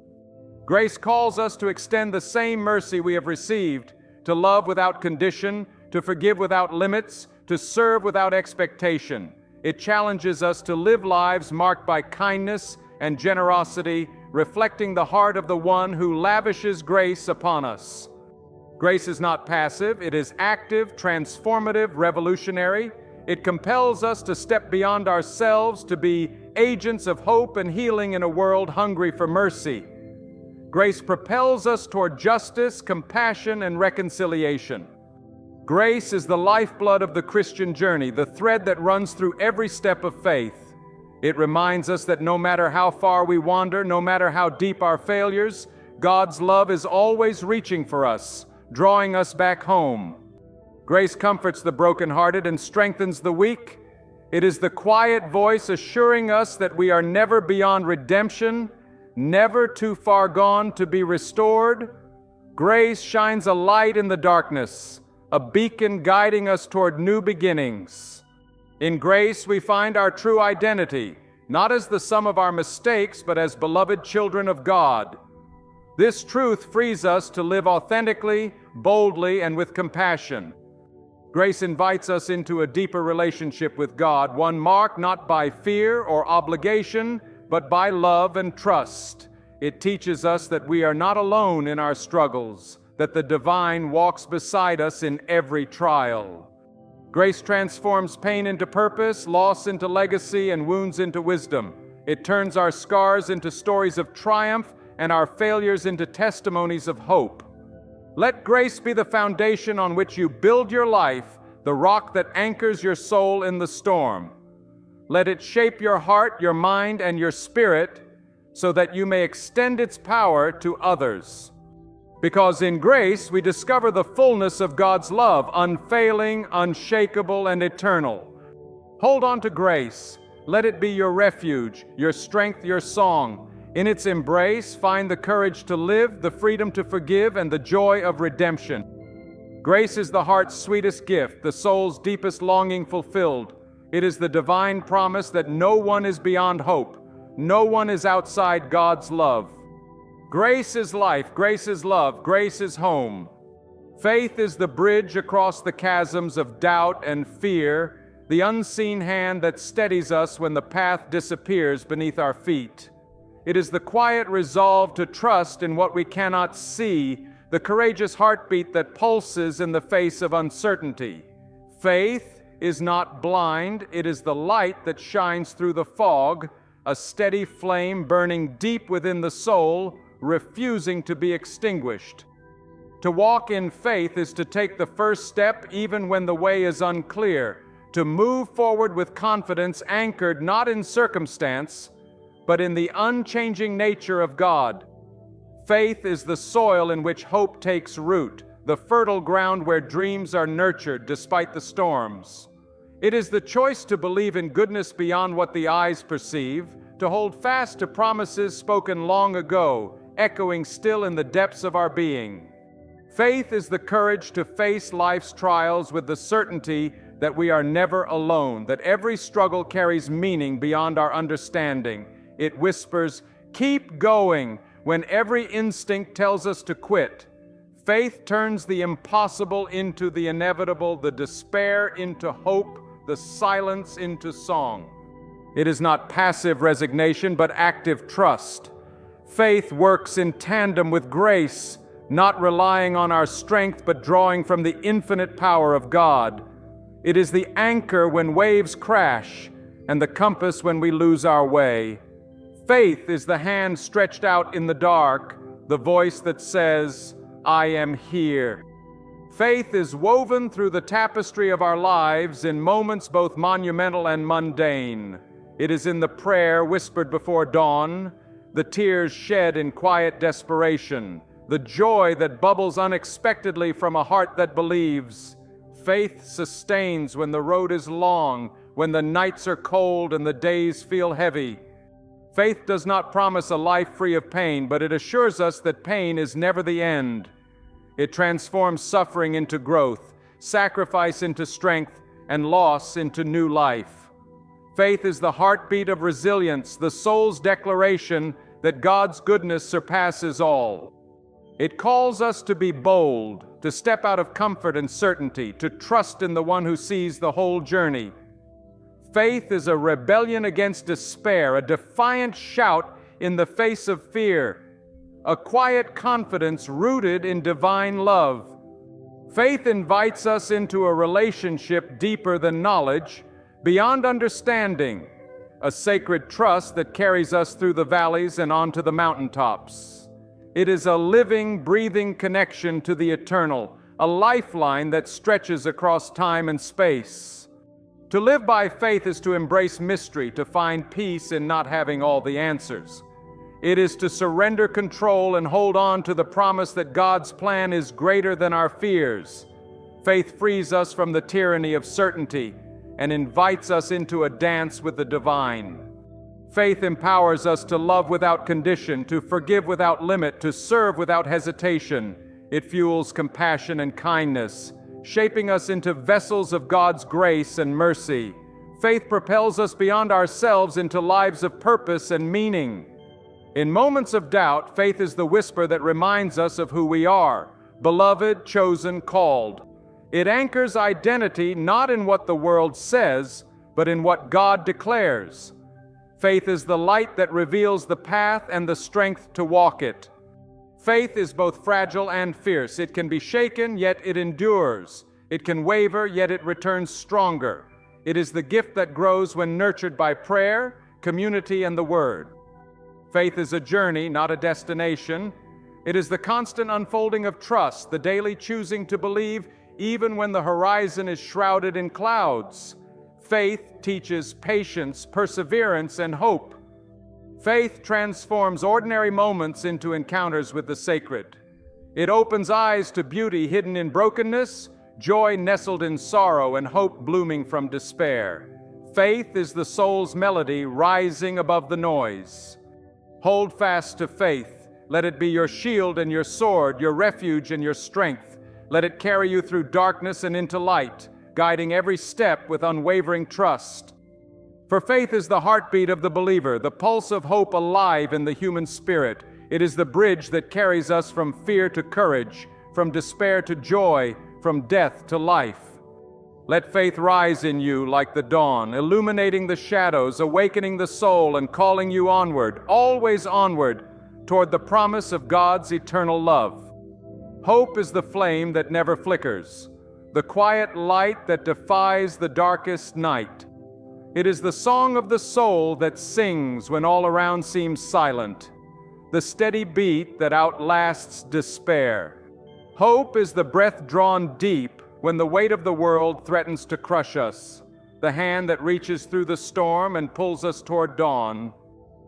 Grace calls us to extend the same mercy we have received, to love without condition, to forgive without limits, to serve without expectation. It challenges us to live lives marked by kindness and generosity, reflecting the heart of the one who lavishes grace upon us. Grace is not passive, it is active, transformative, revolutionary. It compels us to step beyond ourselves, to be agents of hope and healing in a world hungry for mercy. Grace propels us toward justice, compassion, and reconciliation. Grace is the lifeblood of the Christian journey, the thread that runs through every step of faith. It reminds us that no matter how far we wander, no matter how deep our failures, God's love is always reaching for us, drawing us back home. Grace comforts the brokenhearted and strengthens the weak. It is the quiet voice assuring us that we are never beyond redemption, never too far gone to be restored. Grace shines a light in the darkness, a beacon guiding us toward new beginnings. In grace, we find our true identity, not as the sum of our mistakes, but as beloved children of God. This truth frees us to live authentically, boldly, and with compassion. Grace invites us into a deeper relationship with God, one marked not by fear or obligation, but by love and trust. It teaches us that we are not alone in our struggles, that the divine walks beside us in every trial. Grace transforms pain into purpose, loss into legacy, and wounds into wisdom. It turns our scars into stories of triumph and our failures into testimonies of hope. Let grace be the foundation on which you build your life, the rock that anchors your soul in the storm. Let it shape your heart, your mind, and your spirit so that you may extend its power to others. Because in grace we discover the fullness of God's love, unfailing, unshakable, and eternal. Hold on to grace. Let it be your refuge, your strength, your song. In its embrace, find the courage to live, the freedom to forgive, and the joy of redemption. Grace is the heart's sweetest gift, the soul's deepest longing fulfilled. It is the divine promise that no one is beyond hope. No one is outside God's love. Grace is life, grace is love, grace is home. Faith is the bridge across the chasms of doubt and fear, the unseen hand that steadies us when the path disappears beneath our feet. It is the quiet resolve to trust in what we cannot see, the courageous heartbeat that pulses in the face of uncertainty. Faith is not blind, it is the light that shines through the fog, a steady flame burning deep within the soul, refusing to be extinguished. To walk in faith is to take the first step even when the way is unclear, to move forward with confidence anchored not in circumstance, but in the unchanging nature of God. Faith is the soil in which hope takes root, the fertile ground where dreams are nurtured despite the storms. It is the choice to believe in goodness beyond what the eyes perceive, to hold fast to promises spoken long ago, echoing still in the depths of our being. Faith is the courage to face life's trials with the certainty that we are never alone, that every struggle carries meaning beyond our understanding. It whispers, "Keep going," when every instinct tells us to quit. Faith turns the impossible into the inevitable, the despair into hope, the silence into song. It is not passive resignation, but active trust. Faith works in tandem with grace, not relying on our strength, but drawing from the infinite power of God. It is the anchor when waves crash, and the compass when we lose our way. Faith is the hand stretched out in the dark, the voice that says, "I am here." Faith is woven through the tapestry of our lives in moments both monumental and mundane. It is in the prayer whispered before dawn, the tears shed in quiet desperation, the joy that bubbles unexpectedly from a heart that believes. Faith sustains when the road is long, when the nights are cold and the days feel heavy. Faith does not promise a life free of pain, but it assures us that pain is never the end. It transforms suffering into growth, sacrifice into strength, and loss into new life. Faith is the heartbeat of resilience, the soul's declaration that God's goodness surpasses all. It calls us to be bold, to step out of comfort and certainty, to trust in the one who sees the whole journey. Faith is a rebellion against despair, a defiant shout in the face of fear, a quiet confidence rooted in divine love. Faith invites us into a relationship deeper than knowledge, beyond understanding, a sacred trust that carries us through the valleys and onto the mountaintops. It is a living, breathing connection to the eternal, a lifeline that stretches across time and space. To live by faith is to embrace mystery, to find peace in not having all the answers. It is to surrender control and hold on to the promise that God's plan is greater than our fears. Faith frees us from the tyranny of certainty and invites us into a dance with the divine. Faith empowers us to love without condition, to forgive without limit, to serve without hesitation. It fuels compassion and kindness, shaping us into vessels of God's grace and mercy. Faith propels us beyond ourselves into lives of purpose and meaning. In moments of doubt, faith is the whisper that reminds us of who we are, beloved, chosen, called. It anchors identity not in what the world says, but in what God declares. Faith is the light that reveals the path and the strength to walk it. Faith is both fragile and fierce. It can be shaken, yet it endures. It can waver, yet it returns stronger. It is the gift that grows when nurtured by prayer, community, and the Word. Faith is a journey, not a destination. It is the constant unfolding of trust, the daily choosing to believe even when the horizon is shrouded in clouds. Faith teaches patience, perseverance, and hope. Faith transforms ordinary moments into encounters with the sacred. It opens eyes to beauty hidden in brokenness, joy nestled in sorrow, and hope blooming from despair. Faith is the soul's melody rising above the noise. Hold fast to faith. Let it be your shield and your sword, your refuge and your strength. Let it carry you through darkness and into light, guiding every step with unwavering trust. For faith is the heartbeat of the believer, the pulse of hope alive in the human spirit. It is the bridge that carries us from fear to courage, from despair to joy, from death to life. Let faith rise in you like the dawn, illuminating the shadows, awakening the soul, and calling you onward, always onward, toward the promise of God's eternal love. Hope is the flame that never flickers, the quiet light that defies the darkest night. It is the song of the soul that sings when all around seems silent, the steady beat that outlasts despair. Hope is the breath drawn deep when the weight of the world threatens to crush us, the hand that reaches through the storm and pulls us toward dawn.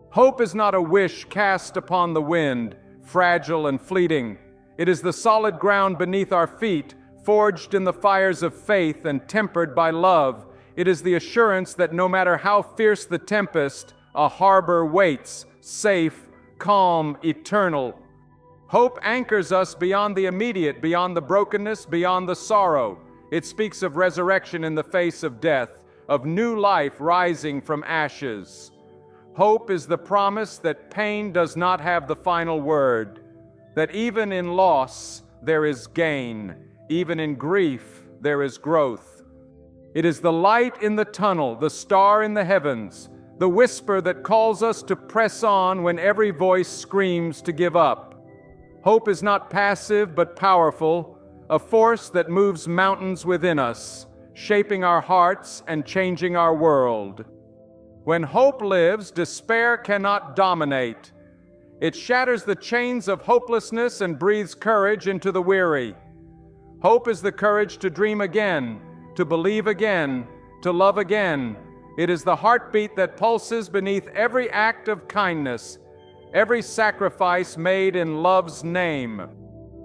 Hope is not a wish cast upon the wind, fragile and fleeting. It is the solid ground beneath our feet, forged in the fires of faith and tempered by love. It is the assurance that no matter how fierce the tempest, a harbor waits, safe, calm, eternal. Hope anchors us beyond the immediate, beyond the brokenness, beyond the sorrow. It speaks of resurrection in the face of death, of new life rising from ashes. Hope is the promise that pain does not have the final word, that even in loss there is gain, even in grief there is growth. It is the light in the tunnel, the star in the heavens, the whisper that calls us to press on when every voice screams to give up. Hope is not passive but powerful, a force that moves mountains within us, shaping our hearts and changing our world. When hope lives, despair cannot dominate. It shatters the chains of hopelessness and breathes courage into the weary. Hope is the courage to dream again, to believe again, to love again. It is the heartbeat that pulses beneath every act of kindness. every sacrifice made in love's name.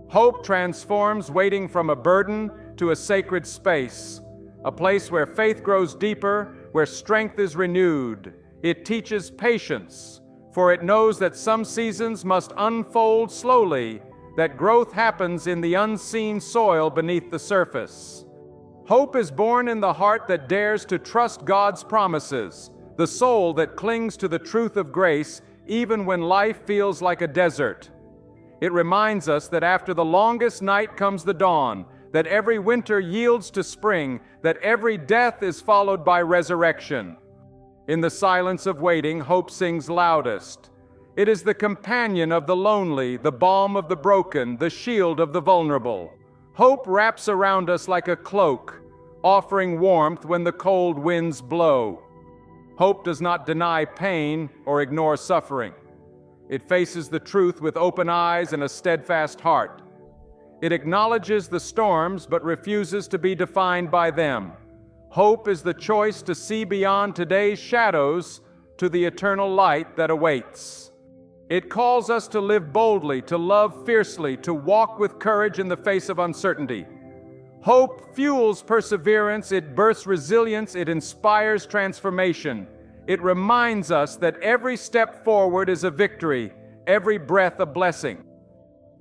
Hope transforms waiting from a burden to a sacred space, a place where faith grows deeper, where strength is renewed. It teaches patience, for it knows that some seasons must unfold slowly, that growth happens in the unseen soil beneath the surface. Hope is born in the heart that dares to trust God's promises, the soul that clings to the truth of grace even when life feels like a desert. It reminds us that after the longest night comes the dawn, that every winter yields to spring, that every death is followed by resurrection. In the silence of waiting, hope sings loudest. It is the companion of the lonely, the balm of the broken, the shield of the vulnerable. Hope wraps around us like a cloak, offering warmth when the cold winds blow. Hope does not deny pain or ignore suffering. It faces the truth with open eyes and a steadfast heart. It acknowledges the storms but refuses to be defined by them. Hope is the choice to see beyond today's shadows to the eternal light that awaits. It calls us to live boldly, to love fiercely, to walk with courage in the face of uncertainty. Hope fuels perseverance, it births resilience, it inspires transformation. It reminds us that every step forward is a victory, every breath a blessing.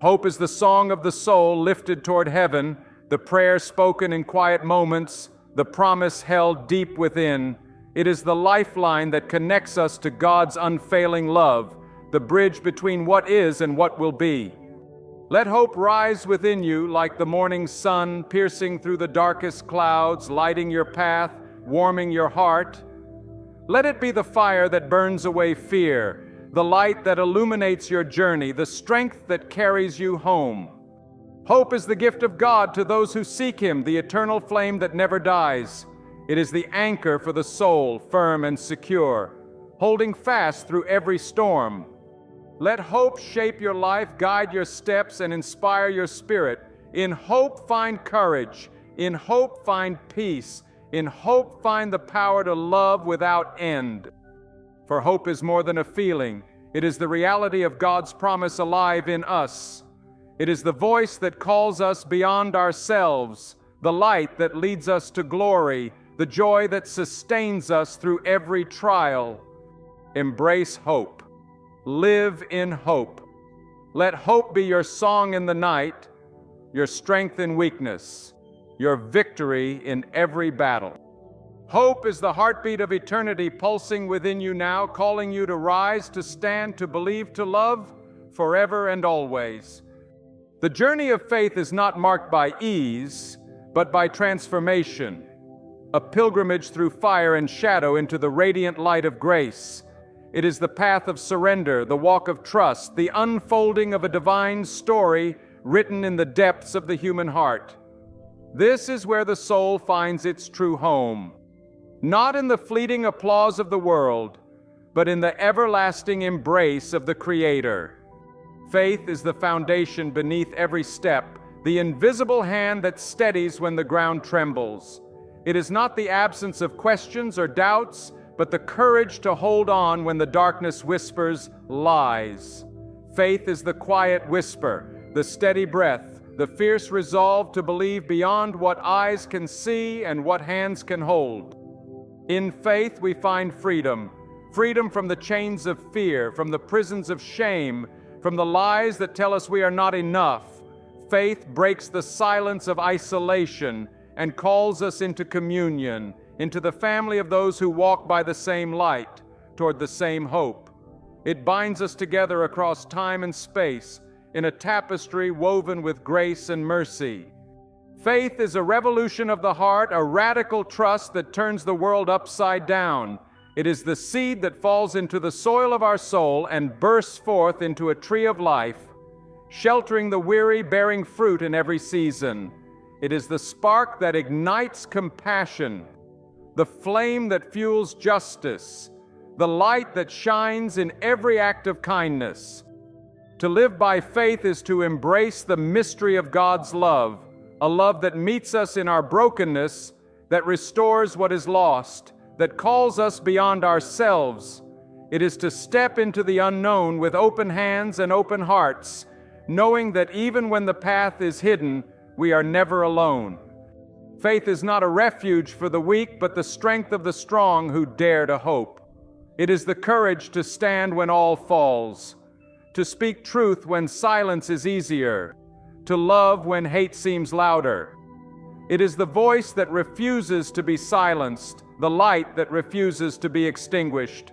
Hope is the song of the soul lifted toward heaven, the prayer spoken in quiet moments, the promise held deep within. It is the lifeline that connects us to God's unfailing love, the bridge between what is and what will be. Let hope rise within you like the morning sun, piercing through the darkest clouds, lighting your path, warming your heart. Let it be the fire that burns away fear, the light that illuminates your journey, the strength that carries you home. Hope is the gift of God to those who seek Him, the eternal flame that never dies. It is the anchor for the soul, firm and secure, holding fast through every storm. Let hope shape your life, guide your steps, and inspire your spirit. In hope find courage. In hope find peace. In hope find the power to love without end. For hope is more than a feeling. It is the reality of God's promise alive in us. It is the voice that calls us beyond ourselves, the light that leads us to glory, the joy that sustains us through every trial. Embrace hope. Live in hope. Let hope be your song in the night, your strength in weakness, your victory in every battle. Hope is the heartbeat of eternity pulsing within you now, calling you to rise, to stand, to believe, to love forever and always. The journey of faith is not marked by ease, but by transformation, a pilgrimage through fire and shadow into the radiant light of grace. It is the path of surrender, the walk of trust, the unfolding of a divine story written in the depths of the human heart. This is where the soul finds its true home, not in the fleeting applause of the world, but in the everlasting embrace of the Creator. Faith is the foundation beneath every step, the invisible hand that steadies when the ground trembles. It is not the absence of questions or doubts, but the courage to hold on when the darkness whispers lies. Faith is the quiet whisper, the steady breath, the fierce resolve to believe beyond what eyes can see and what hands can hold. In faith we find freedom, freedom from the chains of fear, from the prisons of shame, from the lies that tell us we are not enough. Faith breaks the silence of isolation and calls us into communion, into the family of those who walk by the same light, toward the same hope. It binds us together across time and space in a tapestry woven with grace and mercy. Faith is a revolution of the heart, a radical trust that turns the world upside down. It is the seed that falls into the soil of our soul and bursts forth into a tree of life, sheltering the weary, bearing fruit in every season. It is the spark that ignites compassion, the flame that fuels justice, the light that shines in every act of kindness. To live by faith is to embrace the mystery of God's love, a love that meets us in our brokenness, that restores what is lost, that calls us beyond ourselves. It is to step into the unknown with open hands and open hearts, knowing that even when the path is hidden, we are never alone. Faith is not a refuge for the weak, but the strength of the strong who dare to hope. It is the courage to stand when all falls, to speak truth when silence is easier, to love when hate seems louder. It is the voice that refuses to be silenced, the light that refuses to be extinguished.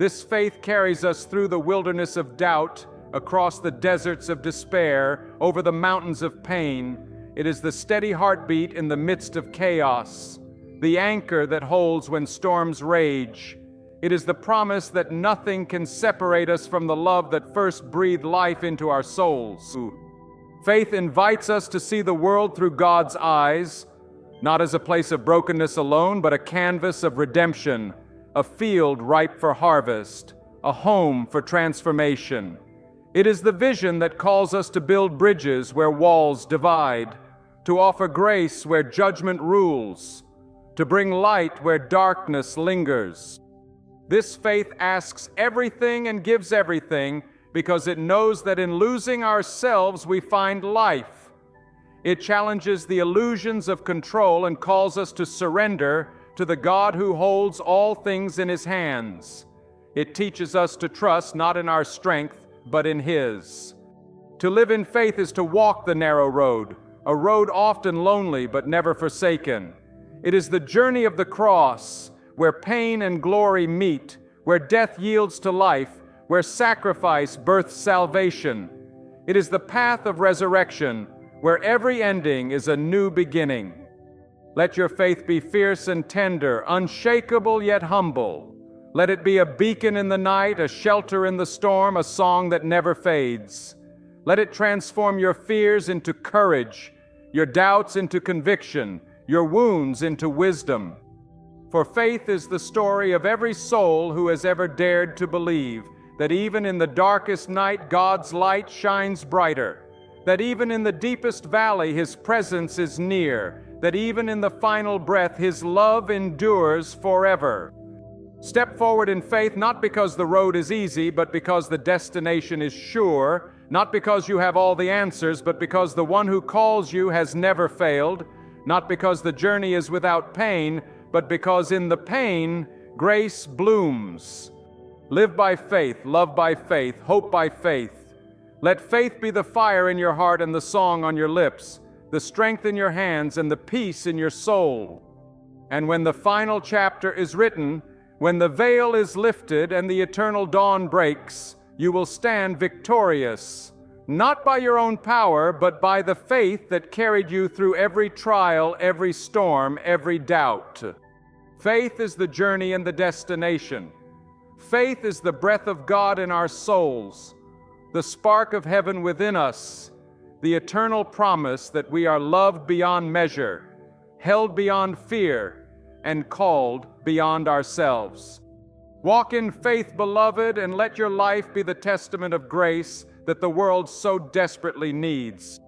This faith carries us through the wilderness of doubt, across the deserts of despair, over the mountains of pain. It is the steady heartbeat in the midst of chaos, the anchor that holds when storms rage. It is the promise that nothing can separate us from the love that first breathed life into our souls. Faith invites us to see the world through God's eyes, not as a place of brokenness alone, but a canvas of redemption, a field ripe for harvest, a home for transformation. It is the vision that calls us to build bridges where walls divide, to offer grace where judgment rules, to bring light where darkness lingers. This faith asks everything and gives everything because it knows that in losing ourselves we find life. It challenges the illusions of control and calls us to surrender to the God who holds all things in His hands. It teaches us to trust not in our strength, but in His. To live in faith is to walk the narrow road, a road often lonely but never forsaken. It is the journey of the cross, where pain and glory meet, where death yields to life, where sacrifice births salvation. It is the path of resurrection, where every ending is a new beginning. Let your faith be fierce and tender, unshakable yet humble. Let it be a beacon in the night, a shelter in the storm, a song that never fades. Let it transform your fears into courage, your doubts into conviction, your wounds into wisdom. For faith is the story of every soul who has ever dared to believe that even in the darkest night God's light shines brighter, that even in the deepest valley His presence is near, that even in the final breath His love endures forever. Step forward in faith not because the road is easy, but because the destination is sure, not because you have all the answers, but because the one who calls you has never failed, not because the journey is without pain, but because in the pain, grace blooms. Live by faith, love by faith, hope by faith. Let faith be the fire in your heart and the song on your lips, the strength in your hands and the peace in your soul. And when the final chapter is written, when the veil is lifted and the eternal dawn breaks, you will stand victorious, not by your own power, but by the faith that carried you through every trial, every storm, every doubt. Faith is the journey and the destination. Faith is the breath of God in our souls, the spark of heaven within us, the eternal promise that we are loved beyond measure, held beyond fear, and called beyond ourselves. Walk in faith, beloved, and let your life be the testament of grace that the world so desperately needs.